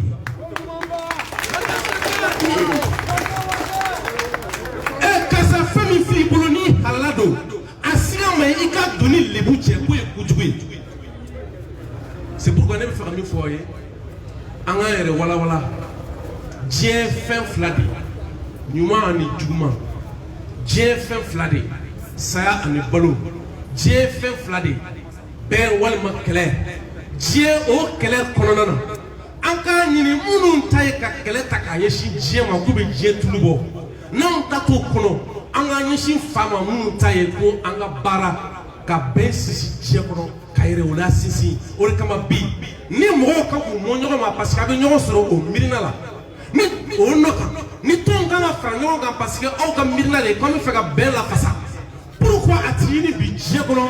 Et que sa famille fille boloni à doni lebu cɛ ko ye kojugu ye c'est pourquoi ne bɛ fɛ ka min fɔ aw ye an k'an yɛrɛ walawala diɲɛ fɛn fila de ɲuman ani juguman diɲɛ fɛn fila de saya ani balo diɲɛ fɛn fila de bɛn walima kɛlɛ diɲɛ o kɛlɛ kɔnɔna na an k'a ɲini minnu ta ye ka kɛlɛ ta k'a ɲɛsin diɲɛ ma k'u bɛ diɲɛ tulu bɔ n'anw ta t'o kɔnɔ an k'a ɲɛsin fa ma minnu ta ye ko an ka baara ka bɛn sinsin diɲɛ kɔnɔ ka yɛrɛ o la sinsin o de kama bi ni mɔgɔw ka k'u mɔ ɲɔgɔn ma parce que a bɛ ɲɔgɔn sɔrɔ o miirina la ni o nɔ kan ni tɔnw kan ka fara ɲɔgɔn kan parce que aw ka miirina de k'an bɛ fɛ ka bɛn lafasa pourquoi a ti ɲini bi diɲɛ kɔnɔ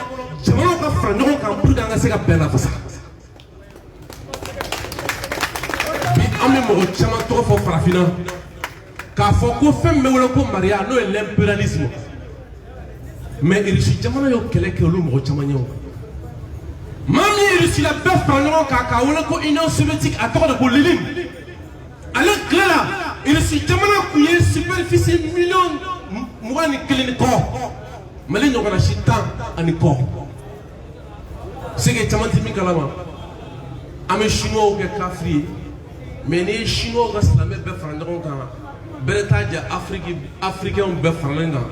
jamanaw ka fara ɲɔgɔn kan pour que an ka se ka bɛn lafasa bi an bɛ mɔgɔ caman tɔgɔ fɔ farafinna k'a fɔ ko fɛn min bɛ wele ko mariya n'o ye l'impérialisme mais irisi jamana y'o kɛlɛ kɛ olu mɔgɔ caman ye o maa min ye irisi la bɛɛ fara ɲɔgɔn kan k'a wele ko union soviétique a tɔgɔ de ko Lénine ale tile la irisi jamana tun ye superficie million 21 ni kɔ Mali ɲɔgɔnna si 10 ani kɔ sege caman tɛ min kalama an bɛ chinois kɛ kafiri ye mais ni chinois ka silamɛ bɛɛ fara ɲɔgɔn kan bɛɛ t'a jɛ africains bɛɛ faralen kan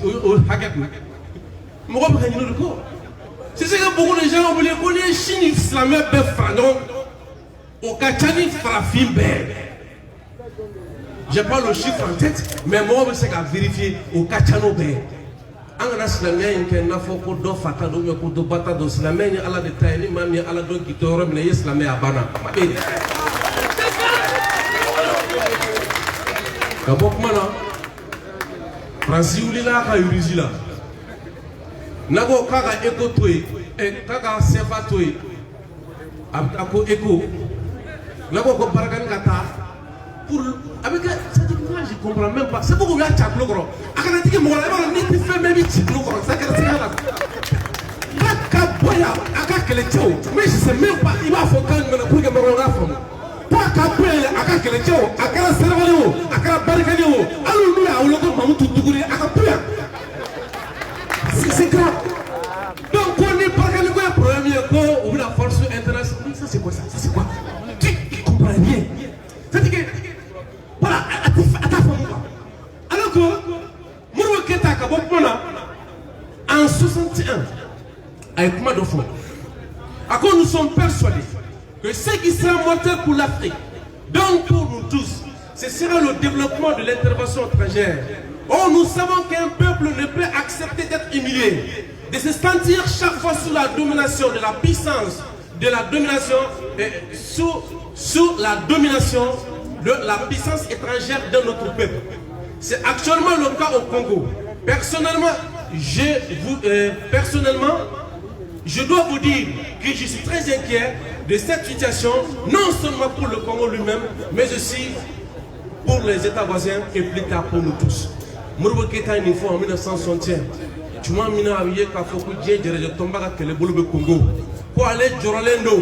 o hakɛ kun mɔgɔ bɛ ka ɲinɛ de kɔ c'est ce que beaucoup de gens ont oublié ko ni ye Chine silamɛ bɛɛ fara ɲɔgɔn o ka ca ni farafin bɛɛ j'ai pas le chiffre en tête mais mɔgɔ bɛ se ka vérifier o ka ca n'o bɛɛ an kana silamɛya in kɛ n'a fɔ ko dɔ fa ta don ko dɔ ba ta don silamɛya in ye Ala de ta ye ni maa min ye Ala dɔn k'i to yɔrɔ min na i ye silamɛya a banna ka bɔ kuma na Faransi wulila a ka Russie la n'a ko k'a ka ECO to yen k'a ka CFA to yen a bɛ taa ko ECO n'a ko Barakani ka taa pour a bɛ kɛ moi je comprends même pas c'est pourquoi u y'a ci a tulo kɔrɔ a kana tigi mɔgɔ la i b'a dɔn n'i tɛ fɛn bɛɛ b'i ci tulo kɔrɔ ça kɛra sɛgɛn la n'a ka bɔ yan a ka kɛlɛcɛw mais je sais même pas i b'a fɔ kan jumɛn na pour que mɔgɔw k'a faamu pas ka bɔ yan a ka kɛlɛcɛw a kɛra Sɛnɛgali o a kɛra Barikani o hali n'u y'a wele ko Mamutu Tuguri a ka bɔ yan c'est grave donc ko ni Barikani ko ye problème ye ko u bɛna force internationale ça c'est quoi ça c'est quoi tu comprends rien c'est-à-dire que voilà a t'a faamu quoi alors que Modibo Keïta ka bɔ kuma na en 61 a ye kuma dɔ fɔ a ko nous sommes persuadés que ce qui sera mortel pour l'Afrique donc pour nous tous ce sera le développement de l'intervention étrangère. Or nous savons qu'un peuple ne peut accepter d'être humilié, de se sentir chaque fois sous la domination de la puissance, de la domination sous la domination de la puissance étrangère de notre peuple. C'est actuellement le cas au Congo. Personnellement, je dois vous dire que je suis très inquiet de cette situation, non seulement pour le Congo lui-même, mais aussi pour les États voisins et plus tard pour nous tous. Modibo Keïta une fois en 1961, tu m'as mis à vie qu'à Fokou Djé de Tombaga que le boulot Congo. Pour aller Jorolendo,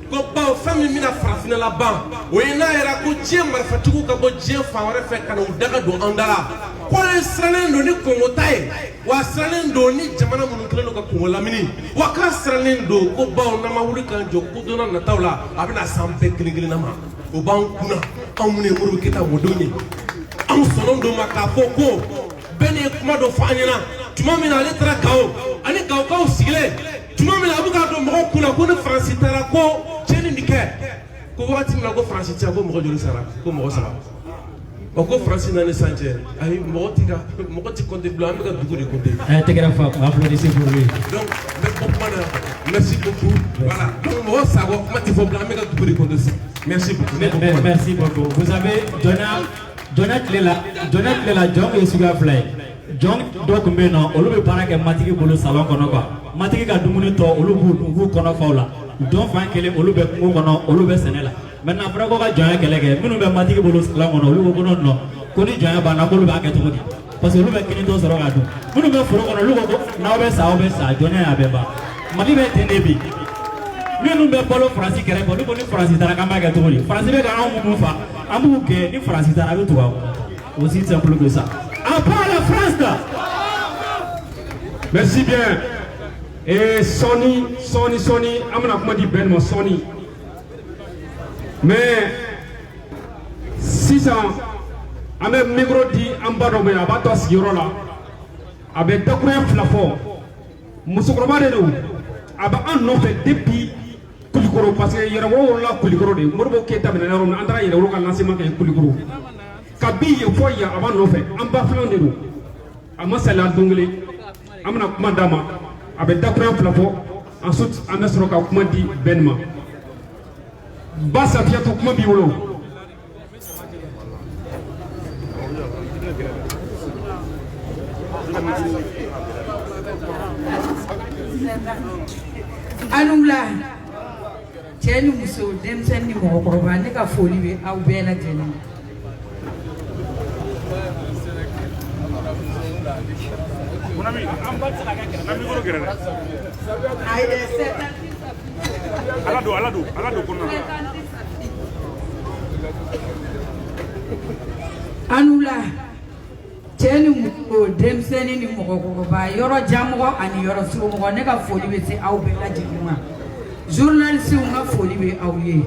ko ba fami mina farafina la ban o ina era ko je marfatugo ka bo je fa wara fe kana u daga do andala ko sranen do ni Congo tay wa sranen do ni jamana mun kilo ka Congo lamini wa ka sranen do ko ba na ma wuli kan jo ko dona na tawla abina sampe klingi na ma o ban kuna amune Modibo Keïta modoni am sonon do maka foko bene kuma do fa anyana tuma mina le tra kawo ani kawo kawo sigile tuma mina abuka do mo kuna ko ne France tara ko cheni ndike ko wati mina ko France tia ko mo joli sara ko mo sara o ko France na ne sanje ay mo ti compte blanc me ka dugu de compte tegera fa applaudissez pour lui donc merci beaucoup voilà donc mo sago ma ti fo blanc me ka dugu de compte merci beaucoup merci beaucoup vous avez Donat Lela Jong et Sugar Fly Jong donc maintenant on le parle que matiki bolo salon kono quoi matiki ka dumuni to olu bu kono fawla donc fan kele olu be ko kono olu be senela maintenant après ko ka joya kele ke minu be matiki bolo salon kono olu ko non ko ni joya bana ko lu ba ke to di parce que olu be kini to soro ga du minu be foro kono lu ko na be sa joya ya be ba mali be tenebi minu be bolo France kere ko ni France tara ka ma ke to di France be ka an mu fa amu ke ni France tara be to ba aussi simple que ça. À part la France là. Merci bien. Et Sony, amena kuma di Ben ma Sony. Mais si ça ame micro di ambado be abato sigiro la abe dakure flafo musukroba de do aba an no fait depuis kulikoro parce que yera wo la kulikoro de morbo keta be na ro andra yera wo kan lancement ke kulikoro kabi ye foya aba no fait amba flan de do ama sala dongले amna kuma dama abe dakure flafo ensuite ame soro ka kuma di benma basa fiatu kuma bi wolo Anumla Chenu muso dem sendi mo ko ba ne ka foli be aw be la jeni Monami amba tsaka ka nami ko gere ay de set alado konna Anula Chenu muso dem sendi ni mo ko ba yoro jamgo ani yoro su mo ne ka foli be se aw be la jeni ma journaliste nga foli be aw ye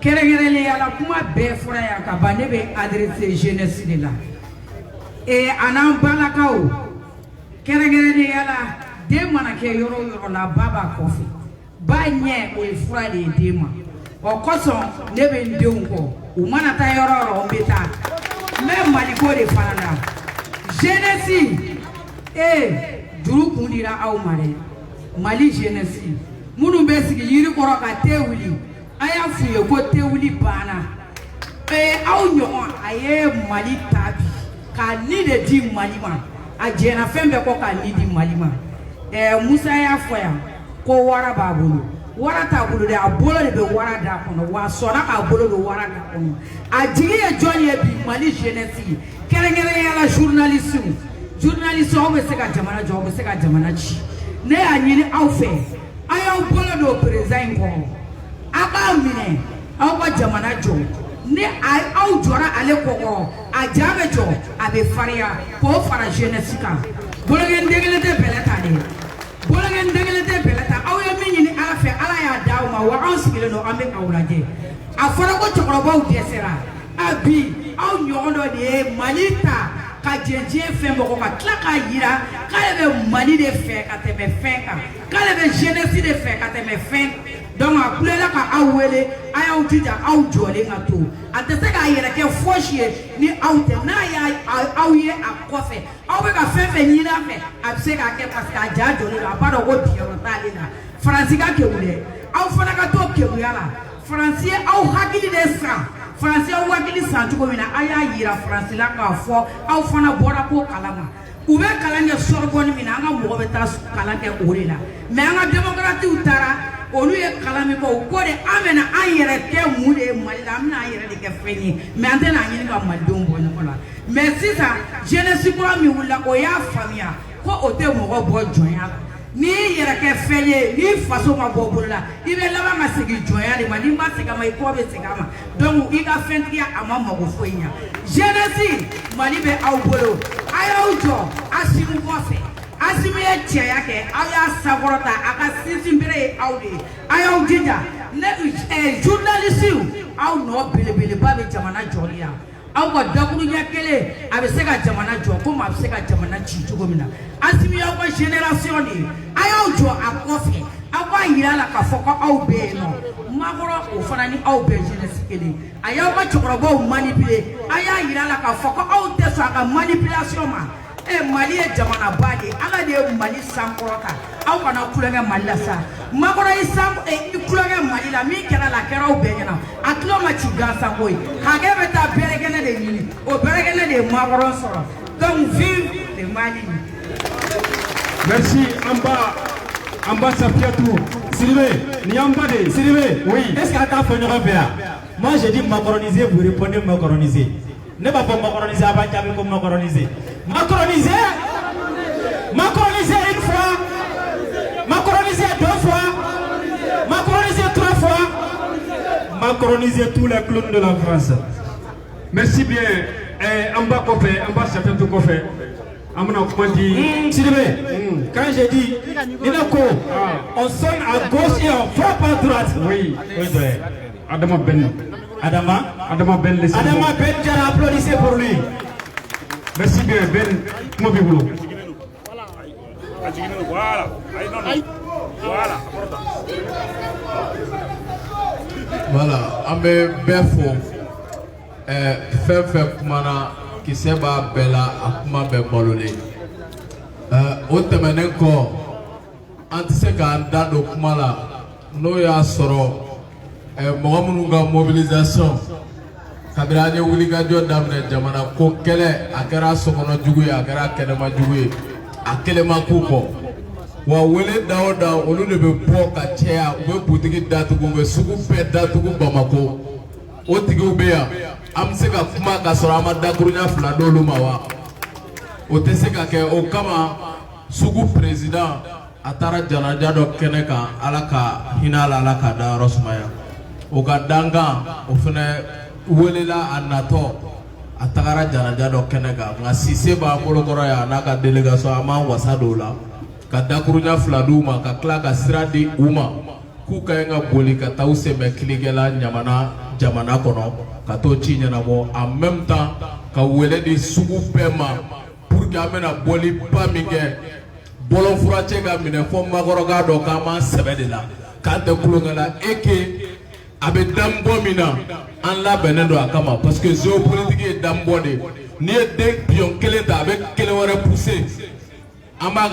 kere le ala kuma be fura ya ka ba ne be adresser jeunesse de la et anan balakaw kere le ala de mana ke yoro la baba kofi ba nye o fura de dema o koso ne be ndeun ko o mana ta yoro mbeta me maliko de faranda jeunesse duru kundira aw mare mali jeunesse munu be sigi yiri koro ka tewuli aya fuye ko tewuli bana aw nyon aye mali tabi ka ni de di mali ma a jena fembe ko ka ni di mali ma musa ya foya ko wara babulu wara ta bulu de abolo de be wara da kono wa sona ka abolo de wara da kono a jigi e joni e bi mali jeunesse kere ya la journaliste o be se ka jamana jo be se ka jamana chi ne anyini aw fe ayaw bolo do président ko aba mine aw ba jamana jo ne ay aw jora ale ko a jabe jo abe faria ko fara jeunesse ka bolo ngeen degele de belata aw ya minni ala fe ala ya daw ma wa an sigile no ambe awlaje a fara ko chokoro baw desera abi aw nyondo de malita ka jenje fe mo ko ka tlaka yira kale be mali de fe ka tebe fe ka kale be jeunesse de fe ka tebe fe donc a kulela ka awele ayaw tija aw jole ngato atese ka yira ke foshie ni aw te na ya aw ye akofe aw be ka fe nyina fe abse ka ke parce que ja jole la ba do ko diero tali na francais ke wule aw fana ka to ke wala français aw hakili de sa français aw hakili sa tuko mina aya yira français la ka fo aw fana bora ko kalama ube kalanya sorbonne mina anga mo be ta kalanke orela mais anga démocratie utara olu ye kalami ko ko de amena ayere ke mude malila amna ayere de ke fenyi mais antena nyini ka madon bonne kola mais sisa jeunesse ko mi wula o ya famia ko o te mo go bo jonya ni yere ke fenye ni faso ma bo bola ibe laba ma sigi jonya de mani ma sega mai ko be sega ma donc i ka fentia amama go foinya jeunesse mali be awbolo ayaw jo asimu ko fe asimi ye cɛ yake aw y'a sankɔrɔta a ka sinsin bere ye aw de ye a y'aw jija ne journaliste aw nɔ belebeleba bɛ jamana jɔli la aw ka dakuruɲɛ kelen a bɛ se ka jamana jɔ komi a bɛ se ka jamana ci cogo min na asimi y'aw ka génération de ye a y'aw jɔ a kɔfɛ aw b'a yira la k'a fɔ ko aw bɛ yen nɔ makɔrɔ o fana ni aw bɛɛ jeunesse kelen a y'aw ka cɛkɔrɔbaw manipuler a y'a yira la k'a fɔ ko aw tɛ sɔn a ka manipulation ma. Mali ye jamana ba de ala de ye Mali sankɔrɔta aw kana kulonkɛ Mali la sa makɔrɔ i kulonkɛ Mali la min kɛra la kɛra aw bɛɛ ɲɛna a tulo ma ci gansan ko ye hakɛ bɛ taa bɛrɛkɛnɛ de ɲini o bɛrɛkɛnɛ de ye makɔrɔ sɔrɔ donc vive le Mali. Merci Amba Safiatou Sidibé ni Amba de Sidibé oui est-ce que ata fɔ ɲɔgɔn fɛ yan moi je dis macroniser vous répondez macroniser ne b'a fɔ macroniser a b'a jaabi ko macroniser. Macroniser une fois, macroniser deux fois, macroniser trois fois, macroniser tous les clowns de la France. Merci bien. Amba Kofé, Amba Safiatou Kofé. amna kuma di Sidibé, quand j'ai dit Inako, on sonne à gauche et on frappe à droite. Oui, Adama Ben. Adama Ben laissez. Adama Ben, applaudissez pour lui. Merci bien Ben, comment vous Voilà, an bɛ bɛɛ fo fɛn fɛn kumana kisɛ b'a bɛɛ la a kuma bɛ balolen o tɛmɛnen kɔ an tɛ se k'an da don kuma la n'o y'a sɔrɔ mɔgɔ minnu ka mobilisation kabini an ye wulikajɔ daminɛ jamana ko kɛlɛ a kɛra sokɔnɔjugu ye a kɛra kɛnɛmajugu ye a kelen ma k'u kɔ. Wa wele da o da olu de bɛ bɔ ka caya u bɛ butigi datugu u bɛ sugu bɛɛ datugu Bamako o tigiw bɛ yan an bɛ se ka kuma ka sɔrɔ an ma dakurunya fila d'olu ma wa o tɛ se ka kɛ o kama sugu président a taara janaja dɔ kɛnɛ kan Ala ka hinɛ a la Ala ka da yɔrɔ sumaya o ka dankan o fana welela a natɔ a tagara janaja dɔ kɛnɛ kan nka Sise b'an bolokɔrɔ yan n'a ka délégation an b'an wasa don o la. Ka dakurunya fila d'u ma ka tila ka sira di u ma k'u ka ɲi ka boli ka taa u sɛmɛ kiligɛla jamana kɔnɔ ka t'o ci ɲɛnabɔ en même temps ka wele di sugu bɛɛ ma pour que an bɛna bɔli ba min kɛ bɔlɔnfuracɛ ka minɛ fɔ makɔrɔka dɔ k'an b'an sɛbɛ de la k'an tɛ kulonkɛ la et que a bɛ danbɔ min na an labɛnnen don a kama parce que géopolitique ye danbɔ de n'i ye den pion kelen ta a bɛ kelen wɛrɛ pousser. On a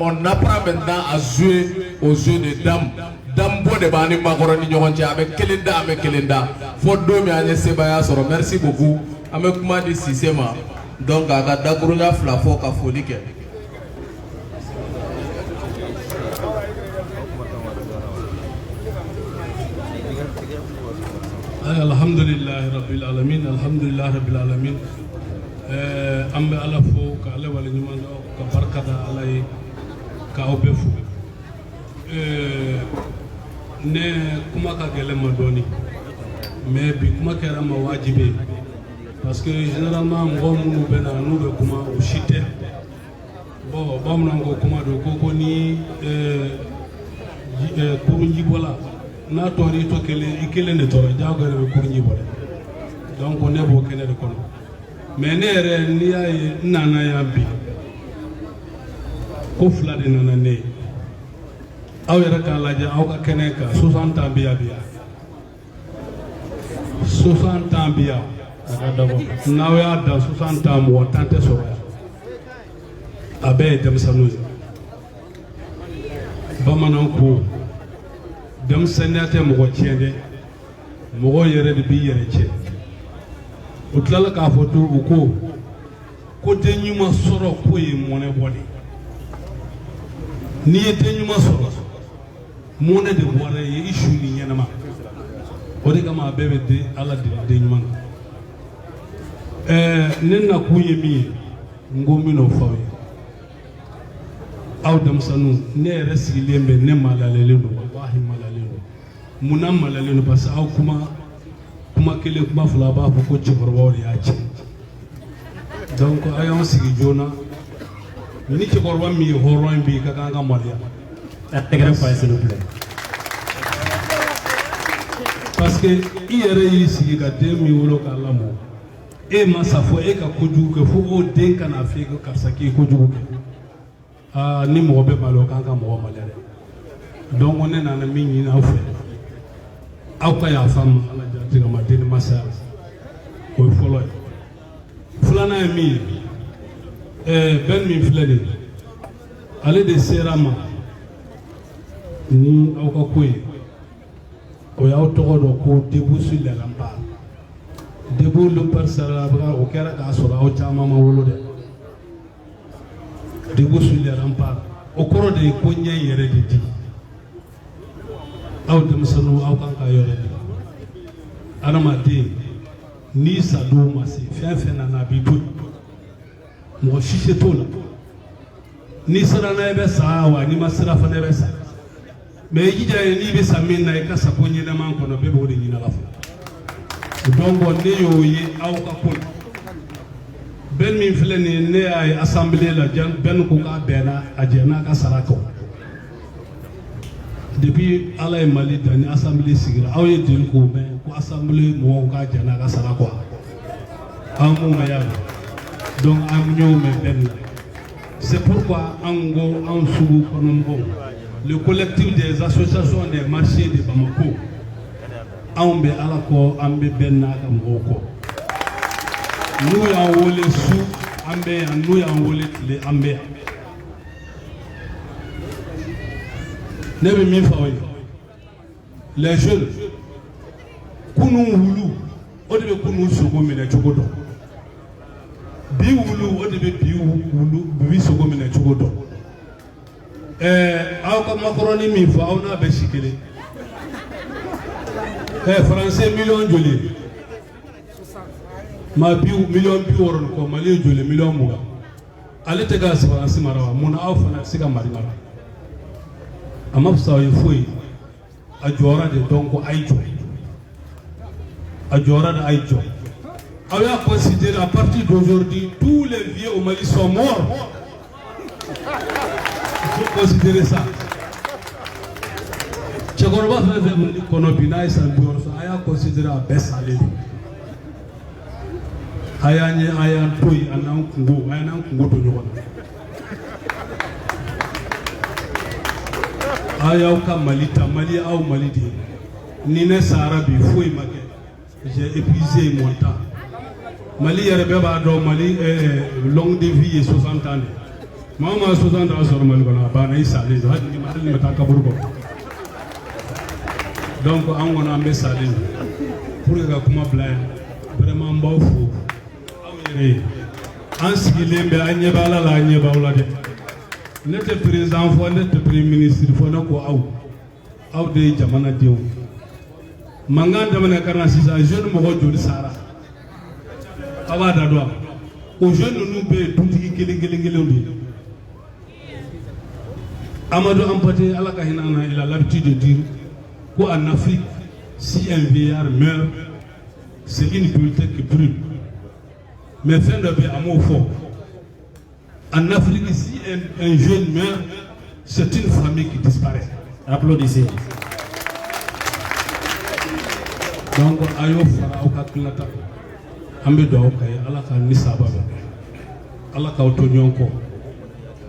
on apprend maintenant à jouer au jeu des dames. Dambo de bani makoroni nyonja avec kelenda. Fodo mi anye sebaya soro. Merci beaucoup. Avec moi de Sisema. Donc à dakurunya flafo ka folike. Alhamdulillah rabbil alamin. Alhamdulillah rabbil alamin. Ambe ala fo ka ale wala nyuma ka barkata alay ka obefu ne kuma ka gele ma doni mais bi kuma kera ma wajibe parce que généralement ngo munu bena nu be kuma o shite bo bamna ngo kuma do koko ni kurunji bola na tori to kele ne to jago re kurunji bola donc on est bo kene de kono mais ne yɛrɛ n'i y'a ye n nana yan bi ko fila de nana ne ye aw yɛrɛ k'a lajɛ aw ka kɛnɛ kan 60 ans bi yan 60 ans bi yan a ka dabɔ n'aw y'a dan 60 ans mɔgɔ tan tɛ sɔrɔ yan a bɛɛ ye denmisɛnninw ye bamanan ko denmisɛnniya tɛ mɔgɔ tiɲɛ dɛ mɔgɔ yɛrɛ de b'i yɛrɛ tiɲɛ. O tilala k'a fɔ to u ko den ɲuman sɔrɔ ko ye mɔnɛ bɔ de n'i ye den ɲuman sɔrɔ mɔnɛ de bɔra ye i su ni ɲɛnama o de kama a bɛɛ bɛ den Ala deli den ɲuman na ne nakun ye min ye n ko n bɛn'o fɔ aw ye aw denmisɛnninw ne yɛrɛ sigilen bɛ ne malayalen don walahi malayalen don munna malayalen don parce que aw kuma kelen kuma fila b'a fɔ ko cɛkɔrɔbaw de y'a tiɲɛ donc a y'anw sigi joona ni cɛkɔrɔba min ye hɔrɔn in bi ka kan ka maloya tɛgɛrɛ f'a ye s'il vous plaît parce que i yɛrɛ y'i sigi ka den min wolo k'a lamɔ e ma sa fɔ e ka kojugu kɛ fo o den kana f'i ye ko karisa k'i ye kojugu kɛ ni mɔgɔ bɛ malo kan ka mɔgɔ maloya dɛ donc ne nana min ɲini aw fɛ aw ka yafa ma Ala jatigiga ma den masaya o ye fɔlɔ ye filanan ye min ye bɛn min filɛ de ale de sera ma ni aw ka ko ye o y'aw tɔgɔ dɔ ko Debout sur les remparts Debout le père sera o kɛra k'a sɔrɔ aw caman ma wolo dɛ Debout sur les remparts o kɔrɔ de ye ko ɲɛ yɛrɛ de di aw denmisɛnninw aw kan ka yɔrɔ de adamaden n'i sadon ma se fɛn fɛn nana a b'i to yen mɔgɔ si se t'o la n'i sera n'a ye bɛ sa wa n'i ma sera fana i bɛ sa mais i jija ye n'i bɛ sa min na i ka sa ko ɲɛnɛman kɔnɔ bɛɛ b'o de ɲini Ala fɛ donc ne y'o ye aw ka ko ben min filɛ nin ye ne y'a ye assemblée la ben ko k'a bɛnna a jɛnna ka sara kɔ depuis ala ye Mali dan ni assemblée sigira aw ye jeli k'o mɛn ko assemblée mɔgɔw k'a jɛnna ka sara kɔ an m'o mɛn yan donc an y'o mɛn ben la c'est pourquoi an ko an sugu kɔnɔmɔgɔw le collectif des associations des marchés de Bamako an bɛ ala kɔ an bɛ bɛn n'a ka mɔgɔw kɔ n'u y'an wele su an bɛ yan n'u y'an wele tile an bɛ yan ne bɛ min fɔ aw ye les jeunes kunun wulu o de bɛ kunun sogo minɛ cogo dɔn bi wulu o de bɛ bi sogo minɛ cogo dɔn aw ka makɔrɔni min fɔ aw n'a bɛ si kelen français million joli ma million 60 ko Mali joli million 20 ale tɛ ka France mara wa mun aw fana tɛ se ka Mali mara a ma fisa ye foyi a jɔyɔrɔ de dɔn ko a ye jɔ a jɔyɔrɔ de a ye jɔ aw y'a considérer à partir d'aujourd'hui tous les vieux au Mali sont morts vous considérez ça cɛkɔrɔba fɛn fɛn Mali kɔnɔ bi n'a ye san 60 sɔrɔ a y'a considérer a bɛɛ salen don a y'an ye a y'an to yen a n'an kungo a y'an kungo to ɲɔgɔn na a y'aw ka Mali ta Mali aw Mali de ye ni ne sara bi foyi ma kɛ j'ai épuisé mon temps Mali yɛrɛ bɛɛ b'a dɔn Mali longue de vie ye 60 ans de maa o maa 60 ans sɔrɔ Mali kɔnɔ a banna i salen don hali ni ma taa kaburu kɔnɔ donc an kɔni an bɛ salen pour que ka kuma bila yan vraiment n b'aw fo aw yɛrɛ ye an sigilen bɛ an ɲɛ bɛ Ala la an ɲɛ b'aw la dɛ ne tɛ président fɔ ne tɛ premier ministre fɔ ne ko aw de ye jamana denw mankan daminɛ ka na sisan jeune mɔgɔ joli sara a b'a da dɔn o jeune ninnu bɛɛ ye dutigi kelen de ye Amadou Hampâté Ala ka hinɛ na il a l'habitude de dire qu'en Afrique, si un vieillard meurt, c'est une bibliothèque qui brûle. Mais fin de vie, à mot fort. En Afrique, si un jeune meurt, c'est une famille qui disparaît. Applaudissez. Donc, ayo fara oka klata. Ambe do okay, ala ka ni sababa. Ala ka otonyonko.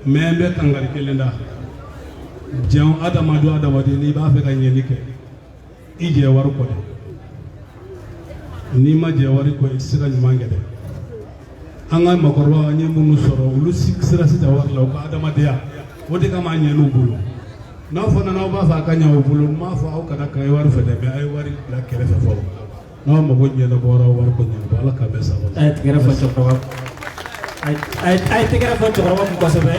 Mais mbe kangari kelenda. Jean Adamadi ni ba fe ka nyeli ke. Ije waru ko de ni ma je wari ko sira nyumange de anga makorwa anye munu soro ulu sira sita warla ko Adamadiya wodi kama nyelu bulu na fona na ba fa kanya bulu ma fa au kada kai waru fede be ay wari la kere fa fo no ma go nyela ko war ko nyela ala ka be sa ay tigere fa chokro ay tigere fa chokro ko so be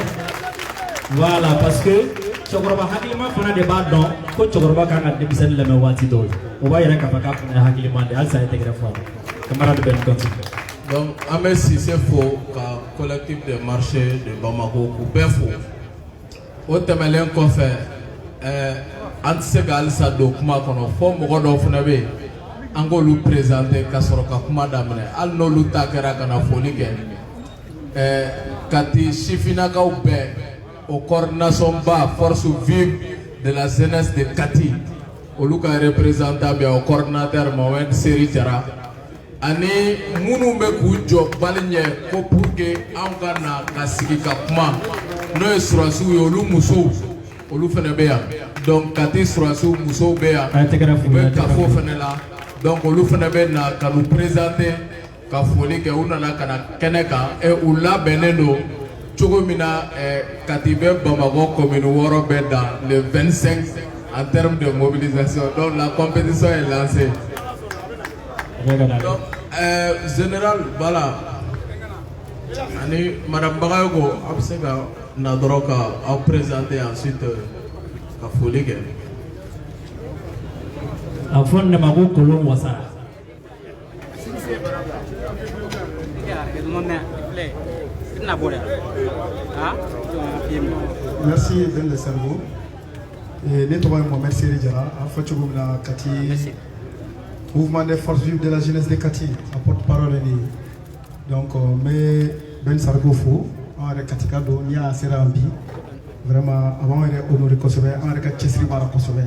voilà parce que cɛkɔrɔba hakilima fana de b'a dɔn ko cɛkɔrɔba kan ka denmisɛnnin lamɛn waati dɔw o b'a yɛrɛ k'a fɔ k'a fana ye hakilima de halisa ye tɛgɛrɛ fɔ camarade bɛ continue. Donc an bɛ Cissé fo ka collectif des marchés de Bamako k'u bɛɛ fo o tɛmɛlen kɔfɛ an tɛ se ka halisa don kuma kɔnɔ fo mɔgɔ dɔw fana bɛ yen an k'olu présenter ka sɔrɔ ka kuma daminɛ hali n'olu ta kɛra ka na foli kɛ Kati sifinnakaw bɛɛ au coordination bas force vive de la jeunesse de Kati olu ka représentant bɛ au coordinateur Mohamed Seri Jara ani minnu bɛ k'u jɔ bali ɲɛ ko pour que anw ka na ka sigi ka kuma n'o ye surasiw ye olu musow olu fana bɛ yan donc Kati surasiw musow bɛ yan u bɛ kafo fana la donc olu fana bɛ na ka nous présenter ka foli kɛ u nana ka na kɛnɛ kan u labɛnnen don cogo min na Kati bɛ Bamako commune 6 bɛ dans le 25 en termes de mobilisation donc la compétition est lancée. Donc général voilà ani madame Bagayogo a bɛ se ka na dɔrɔn ka aw présenter ensuite ka foli kɛ. A fɔ ne ma ko kolon wasara. Merci Ben de Salvo. Ne tɔgɔ ye Mohamed Seri Jara, an fɔ cogo min na Kati mouvement des forces vives de la jeunesse de Kati, à porte-parole. Donc, mais Ben Sargofo, on a Katika do, ni a Serambi, vraiment, avant on est honoré Kosovo, on a Chesri Mara Kosovo.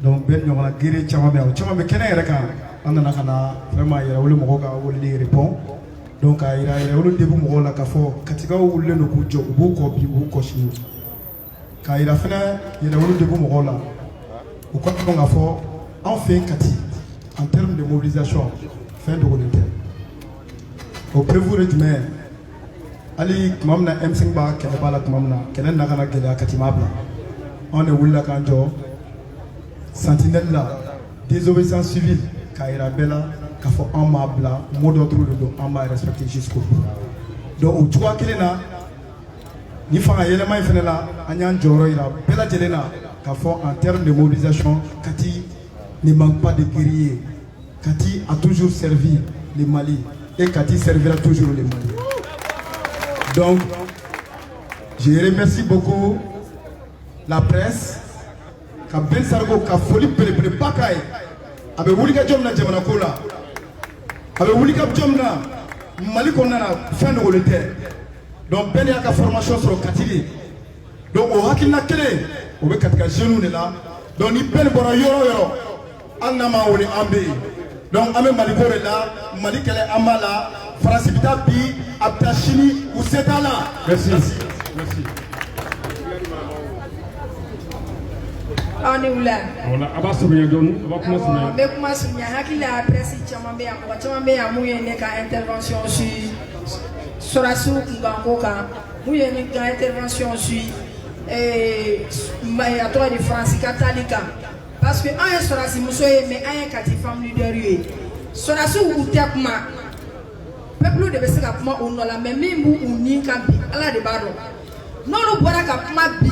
Donc, Ben, on a guéri Tchamabé, Tchamabé Kenya Reka, on a vraiment, il y a eu le Mogoga, il répond. Donc, il y a eu le début Mogola Kafo, Katika ou le Nokujo, beaucoup de Koshi. Quand il a fait, il y a eu le début Mogola. Au quoi qu'on a fait, on fait Kati. En termes de mobilisation, fin de l'année. Au prévu de demain, Ali Mamna M5 Ba, Kenebala Mamna, Kenen Nagana Gela Katimabla. On est Willa Kanjo, Sentinelle là, désobéissance civile, Kaira Bella, Kafo Amabla, mot d'ordre de Amba respecté jusqu'au bout. Donc, au trois qu'il est là, ni fanga yelema ifenela, Anyan Joro ira, Bella Jelena, Kafo en termes de mobilisation, Kati ne manque pas de guerriers. Kati a toujours servi le Mali et Kati servira toujours le Mali. Donc, je remercie beaucoup la presse, Ben Sargo, qui a folie de Bakaï, avec Wulika Djomna Djamana Kola, avec Wulika Djomna, Mali Konana, fin de l'année. Donc, Ben Yaka formation sur Kati. Donc, au Hakina Kele, au Bekatka Genou là, donc, il peine pour un yoro. Annama woni ambe donc ame maliko là malikele amala farasibita bi abtashini usetala merci. On est où là? On a abassé bien don, on va commencer. Mais comment se m'a hakila presse chamambe ya muye ne ka intervention sur la sous ngango ka muye ne ka intervention sur ya toi de France catholique. Parce que un est sur la simousoye, mais un est kati femme leader. Sur la sou ou tiakma, peuple de Bessaka Puma ou non la même ou ni kambi, à la de baro. Non, le boira kapma bi,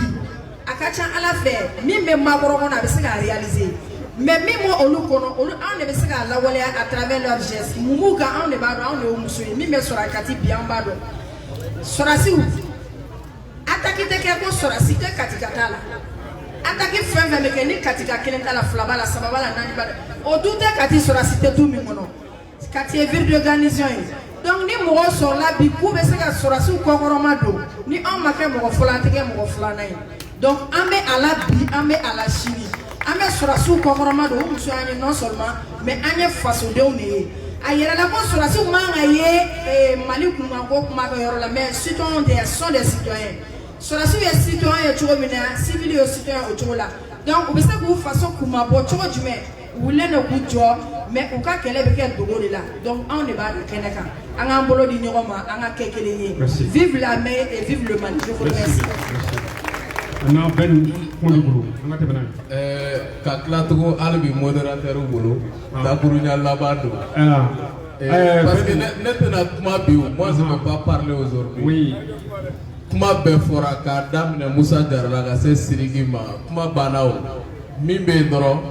à Kacha à la faire, mime Magoron a Bessaka réalisé. Mais mime on nous connaît, on ne Bessaka la Walea à travers leurs gestes. Moumouka on ne baro, on ne moussoye, mime sur la kati bien baro. Sur la sou, attaquez quelque sur la cité Katikatala. Attaquer fin mécanique katika kelenta la flaba la sababa la nani bada o douté kati sur la cité tout mimono kati ville d'organisation donc ni mo sur la bi ku be seka sur la sou kokoromado ni on make mo fola tege mo fola nai donc amé à la bi amé à la chini amé sur la sou kokoromado o muso ani non seulement mais anye façon de on est ayera la ko sur la sou manga ye mali kuma ko kuma ko yoro la mais citoyens des sont des citoyens. Sur la suite, les citoyens sont civils et citoyens autour là. Donc, vous savez que vous façon comme un bon choix du mais vous voulez le coup de job, mais au cas qu'elle est avec de là. Donc, on est bas de Kenaka. On a un boulot d'ignorement, on a quelques lignes. Vive la mer et vive le Mali. Je vous remercie. On a Ben Moulou. On a été bien. Kaklatugo albi modérateur au boulot. La Kourounia Labado. Parce que maintenant, moi je ne peux pas parler aujourd'hui. Oui. Kuma befora ka damne Musa Jarala ka se Sirigi ma kuma banao mimbe doro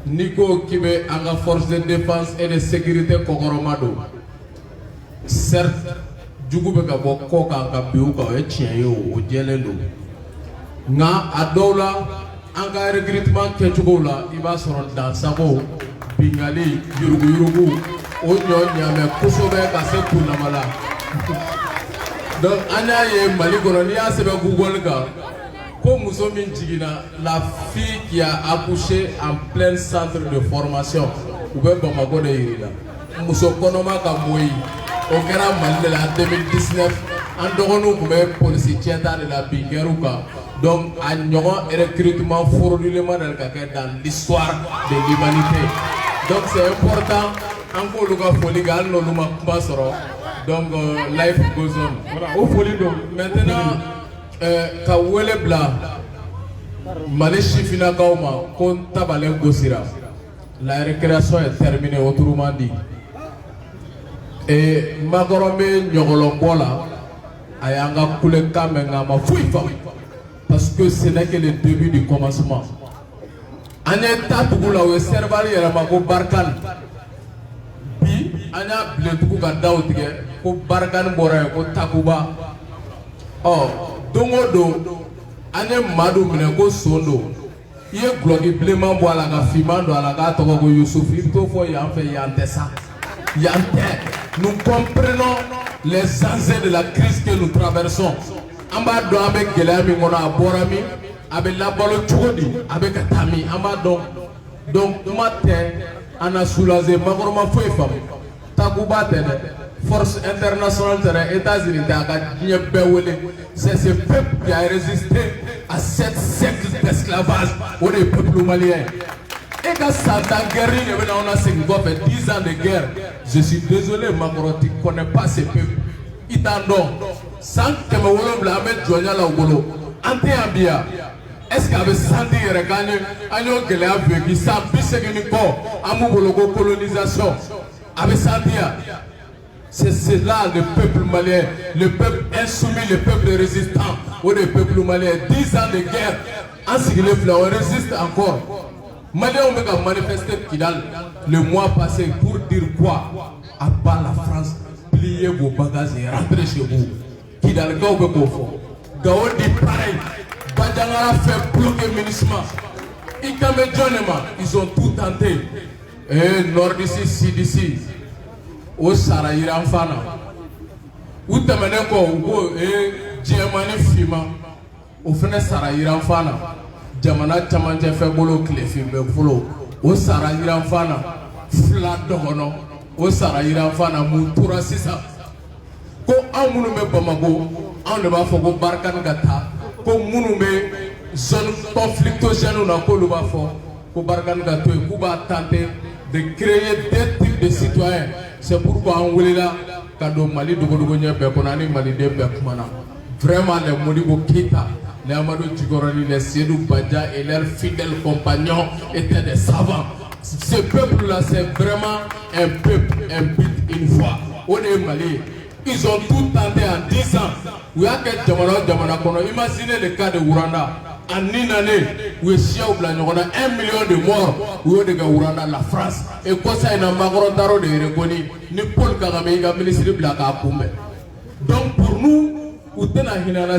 niko kibe anga force de défense et de sécurité kokoromado certes jugu be ka bo ko ka ka biu ka e tien yo o jelelo nga adola anga recrutement ke jugola iba soron dan sabo bingali yurugu o nyonya me kusobe ka se kunamala. Donc, Anaye Malikoro, ni a Google Ga, comme nous sommes la fille qui a accouché en plein centre de formation, ou bien Bamako de Irina. Nous sommes Konoma Kamoui, au Grand Mali en 2019, en Doronou, police de la Bingeruka. Donc, il y a un recrutement frauduleusement dans l'histoire de l'humanité. Donc, c'est important, encore le gars Foligal, nous ne donc, life goes on. Voilà, au folie donc. Maintenant, Kawele Bla, Malechi Finakauma, Kontabale Gosira. La récréation est terminée, autrement dit. Et Magorome Nyogolombola, Ayanga Kuleka Mengama Fouifa. Parce que ce n'est que le début du commencement. Aneta Tugula, ou Servali Ramago Barkan. Anya bletuku ka dautige ko barkan bora ko takuba dongo do ane madu mine ko sondo il y a glogi bleman bo ala ga fiman do ala ga to go Youssouf il to fo ya fait yante ça yante. Nous comprenons les enjeux de la crise que nous traversons. Amba do avec gelami ngona borami avec la balo chodi avec atami amba donc matin ana soulagé makoroma foi fam takuba tene force internationale des États-Unis c'est ce peuple qui a résisté à 7 siècles d'esclavage au peuple malien. Et quand ça a guerri, on a 10 ans de guerre. Je suis désolé, Macron, tu ne connais pas ces peuples. Ils t'en donnent. Sans que me wolom la mettre joigna la golo. Ante ambia. Est-ce qu'avec senti regagné, agno que les aveux qui savent bisser que ko amu bologo colonisation. Avec santia. C'est cela le peuple malien, le peuple insoumis, le peuple résistant. Ou le peuple malien, 10 ans de guerre. Ainsi que les fleurs résistent encore. Malien on a manifesté Kidal le mois passé pour dire quoi? À part la France, pliez vos bagages et rentrez chez vous. Kidal Gao Bekofo. Gao dit pareil. Badjangara fait bloquer le ministère. Ils ont tout tenté. Et nord d'ici, sud d'ici. Au Saraïra Fana. Où t'as mené quoi? Où Djemani Fima. Au Fene Saraïra Fana. Jamana Chamanje fait bolo clefim bolo. Au Saraïra Fana. Flat Dogono. Au Saraïra Fana. Moutoura Sisa. Ko Amunu me Bamago. On ne va pas Barkan Gata. Ko Munu me zone conflictogène ou n'a pas le bafo. Ko Barkan Gato et Kuba tenter de créer des types de citoyens. C'est pourquoi on voulait là, quand on Mali de Godogonia Bekonani, Mali de Bekmana. Vraiment, les Modibo Kita, les Amadou Tigorani, les Sédou Badja et leurs fidèles compagnons étaient des savants. Ce peuple-là, c'est vraiment un peuple, un but, une foi. On est Mali. Ils ont tout tenté en 10 ans. Imaginez le cas de Ouranda. En une année, où il y a 1 million de morts, où il y a la France. Et quoi ça, il y a un magron de Rekoni, ni Paul Kagame, il y a un ministre de Blakakoumé. Donc pour nous,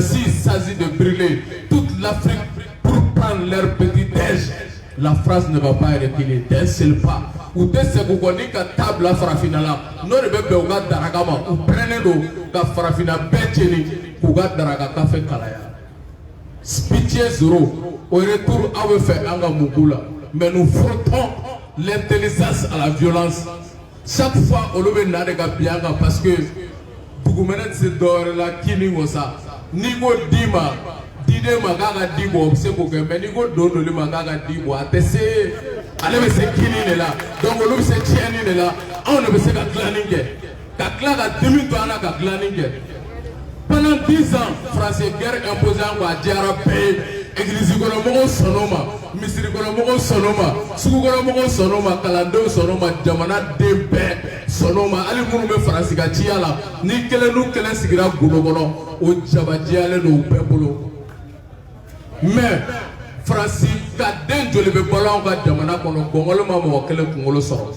s'il s'agit de brûler toute l'Afrique pour prendre leur petit déj, la France ne va pas reculer d'un seul pas. Ou de ce que vous avez table la farafina là, non le bébé ou gars d'Aragama, ou prenez l'eau, la farafina bêtini, ou gars d'Aragaka fait Kalaya. Pitié zéro, au retour à vous faire Anga Moukoula. Mais nous frottons l'intelligence à la violence. Chaque fois, on le n'a pas bien parce que Bougoumenen se dort là, qui n'y ça. Nigo Dima, Dide Magaga Dibo, c'est pour que Menigo donne le Magaga Dibo, à tesser. Allez, mais c'est qui n'est là. Donc, on le sait, Tieni est là. On ne sait qu'à Glaningue. Qu'à Glaga, 2000 ans, qu'à Glaningue. Pendant 10 ans, Français guerre imposée à Diarapé, Église Golomogo Sonoma, Misri Golomogo Sonoma, Sugu Golomogo Sonoma, Kalando Sonoma, Jamana Dembe Sonoma, Ali Moume Français Gatiala, ni quel nous qu'elle sigira Gologono, au Jabadiale no Pepolo. Mais Français, Kaden Jolibe Bolon, Jamana Kono, Gongolo Mamo, quel Kongolo Soro.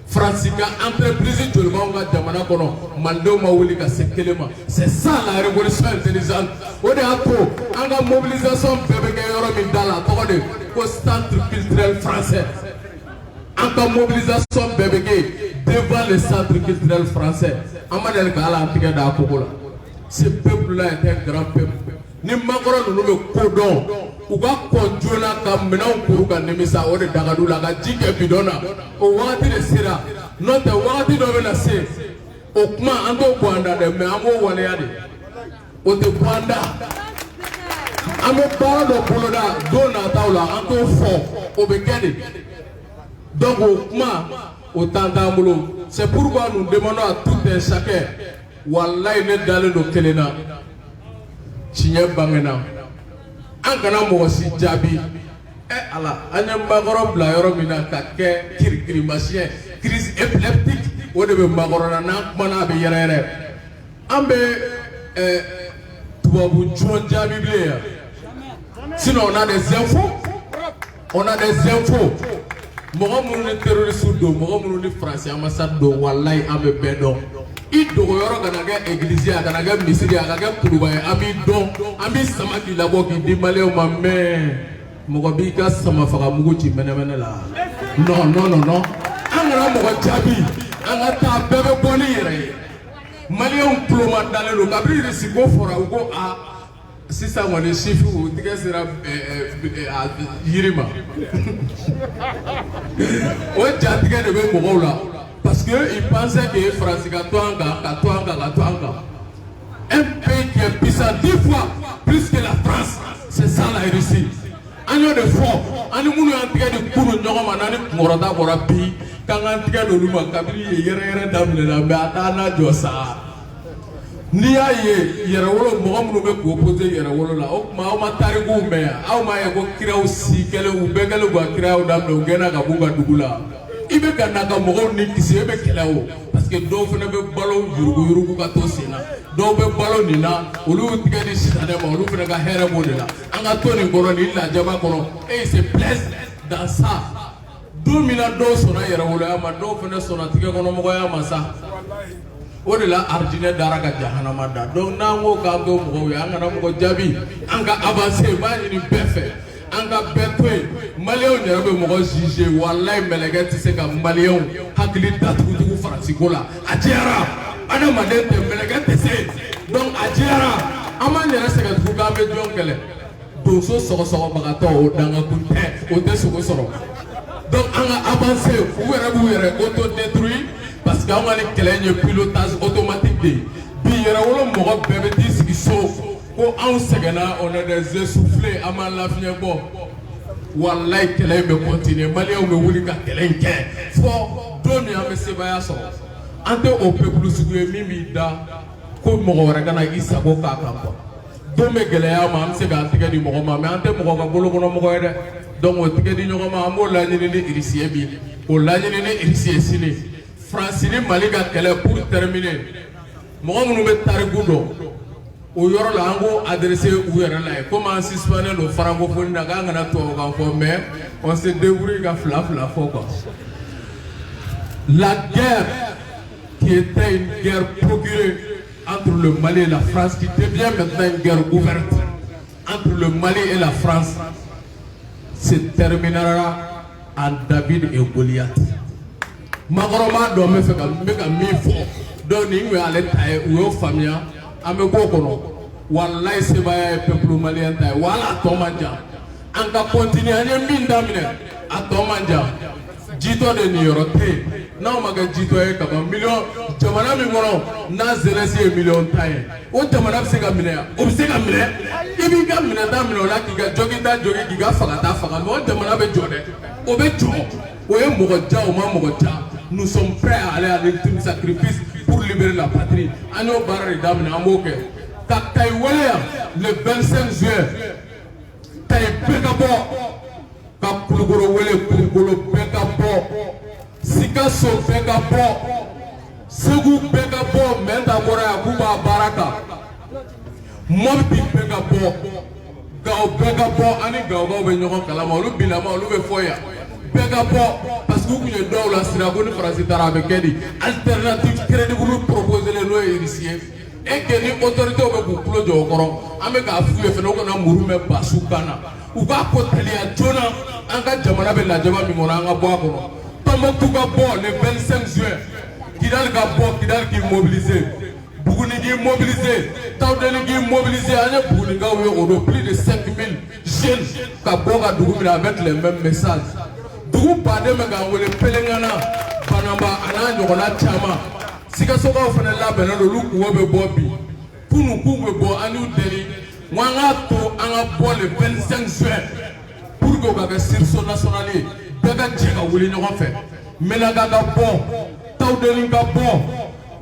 Francica entreprise de l'Manga Jamana Kono, Mando Maoulika Sekelema. C'est ça la révolution intelligente. On est à tout. En la mobilisation, bébé Yoromindala, au centre culturel français. En la mobilisation, bébé devant le centre culturel français. Amadel Kala Antiga d'Akobola. Ce peuple-là est un grand peuple. Ni Makoro nous le codons. Ou va conduire comme maintenant pour Kanimisa ou de Dagadou, la Jike Bidona, au Wadi de Sira, notre Wadi de Venase, au Kma Ango Gwanda de Meamo Waleade, au de Gwanda, Amo Bara de Poloda, Dona Taula, Ango Fo, au Bekede. Donc au Kma, au Tandamulo, c'est pourquoi nous demandons à tout un chacun, Wallahi ne Dale do Kelena, Chine Bangena. Angana mosi jabi ala anyam bagoro bla yoro mina ka ke kirkiri machin crise épileptique o de be magoro na mana be yere ambe tubabu juon jabi bia sinon on a des infos mogo munu ni terroriste do mogo munu ni français ambassade do wallahi ambe bedo ido yoro ganaga église ganaga misiri ganaga kuruba ami don ami samaki labo ki dimale o mamme Mogabi ka sama faga mugu ci mene la. Non non non non. Angara moga jabi. Angata bebe boni yere. Malien ploma dans le cabri de sigo fora ugo a si ça on les chiffres ou tika sera yirima. O jatika de be mogo la parce que il pensait que France Katwanga. Un pays qui est puissant 10 fois plus que la France. C'est ça la Russie. Anyo de fond, ani munu antika de kuru nyoma nani morada bora pi, kanga antika de luma kabiri yere damle na be atana josa. Niya ye yere wolo mo munu be ko pose yere wolo la o ma tarigu me aw ma ye ko kiraw si kele u be kele go kiraw damle u gena ka bunga dugula. Ibe kana ka mo ni kisi be kelawo parce que do fena be balo yurugu ka to sina. Do be balo nina olu tigadi sitane ma olu fena ka here mo de la. Anga to ni goro ni la jama kono et il se place dans ça. 2000 do sona yere wolo ya ma do fena sona tige kono mo ya masa. O de la arjine dara ka jahannama da. Donc na ngo ka go mo ya ngana mo jabi anga avancer ba ni befe. Anga betwe malien nyarabe mo jige wallahi melege tise ka malien hakili datugu faransi gola ajera ana madente melege tise donc ajera ama nyara se ka tuga be jongele do so bagato o danga kunte o de soko soro donc anga avancer ou yere auto détruit parce que on a les clés pilotage automatique de bi yere wolo mo bebe disiki so ko an segena on est des essoufflés à mal la fin bon wallahi kele be continuer malien me wuli ka kele nke fo domi am sebaya so ante au peuple sugu mimi da ko mo wara kana isa ko ka ka do me gele ya ma am se ga tige di mo ma me ante mo ga bolo kono mo ko ede donc o tige di nyoma ma mo la ni irisie bi o la ni irisie sini France ni Mali ga kele pour terminer mo mo be tarigudo o yoro la ango adressé ouvert là comment suspendre le francophone na ga na to ga fo mais on se débrouille ga fla fo quoi. La guerre qui était une guerre procurée entre le Mali et la France qui devient maintenant une guerre ouverte entre le Mali et la France se terminera en David et Goliath. Magroma do me fait ka mi fo do ni we ale tae o famia ame ko kono wallahi sebaya peuple malien tay wala to manja anga continuer ane minda mine a to manja jito de ni yorote na maga jito e ka million jamana mi ngono na zelesi million tay o jamana se ka mine o se ka mine ibi ka mine da mine la ki ga jogi ki ga faga mo jamana be jode o be jo o e mo ja o ma mo ja nous sommes prêts à aller à l'ultime sacrifice pour libérer la patrie. Ano barre d'âme na moke. Takai wale le 25 juin. Tai pegabo. Ka kulugoro wale kulugoro pegabo. Sika so pegabo. Segu pegabo menda bora kuba baraka. Mobi pegabo. Gao pegabo ani gao be nyoko kalama lu bilama lu be foya. Pegabo parce que vous avez dans la synagogue française arabe kedi alternative crédible proposer les lois ici et que les autorités ont beaucoup de jokoro ame ka fu e feno ko na murume basukana u ba ko telia jona anga jamana be la jama mi mona anga bo ko Tombouctou ka bo le 25 juin Kidal ka bo Kidal ki mobiliser Buguni ki mobiliser Taoudeli ki mobiliser anya Buguni ka we plus de 5000 jeunes ka bo ka dugu avec les mêmes messages. Dugu bade me ga wele pelengana banamba ana nyogola chama sika soka ofana la bena do lu kuwo be bobi kunu kuwe bo anu deli mwanga to anga bo le 25 juin pour que ga sursaut national bega jega wele nyogon fe melaga ga bo Taoudeli ga bo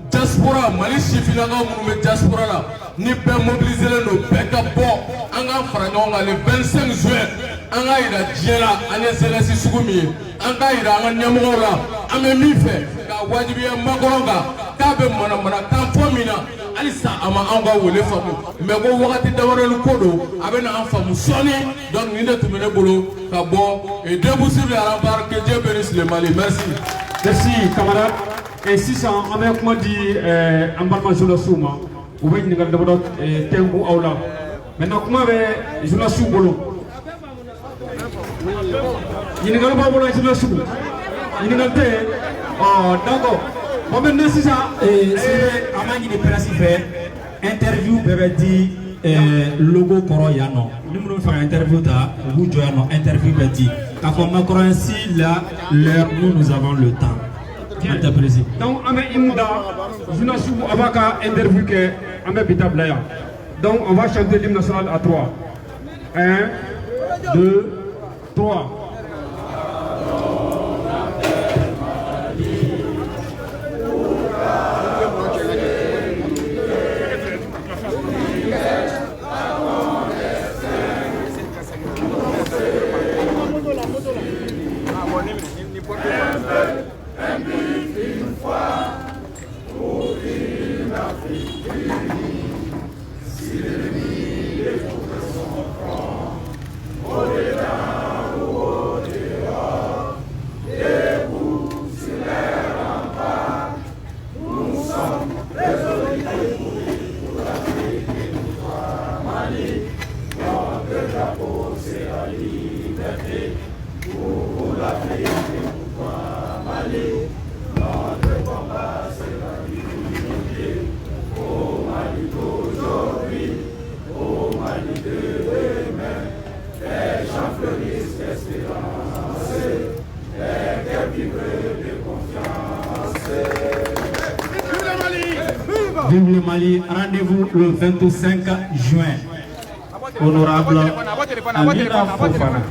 diaspora Mali chifina ga mu diaspora la ni be mobiliser no bega bo anga fara nyonga le 25 juin anga ira jela ane zelesi sugumi anga ira anga nyamola ame mife ka wajibi ya makoronga ka be mana kan fomina alisa ama anga wole famu me go wakati dawara lu kodo abena an famu soni donc ni netu mene bolo ka bo et debout sur la rambarde que Dieu bénisse le Mali. Merci. Merci camarade. Et si ça avec moi dit embarquement sur le souma ou bien ngal d'abord tempo aula maintenant comment je la sous bolo ɲininkali b'a bolo jinɛ sugu ɲininkali tɛ yen d'accord bon maintenant sisan an b'a ɲini presse fɛ interview bɛɛ bɛ di logo kɔrɔ yan nɔ ni minnu bɛ fɛ ka interview ta u b'u jɔ yan nɔ interview bɛ di k'a fɔ Macron ainsi là l'heure nous avons le temps. Donc on met Imouda, journaliste avant qu'à interview que on met Bita Blaya. Donc on va chanter l'hymne national à 3. 1, 2, 3. Vive le Mali, rendez-vous le 25 juin. Honorable Amina Fofana.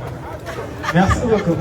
Merci beaucoup.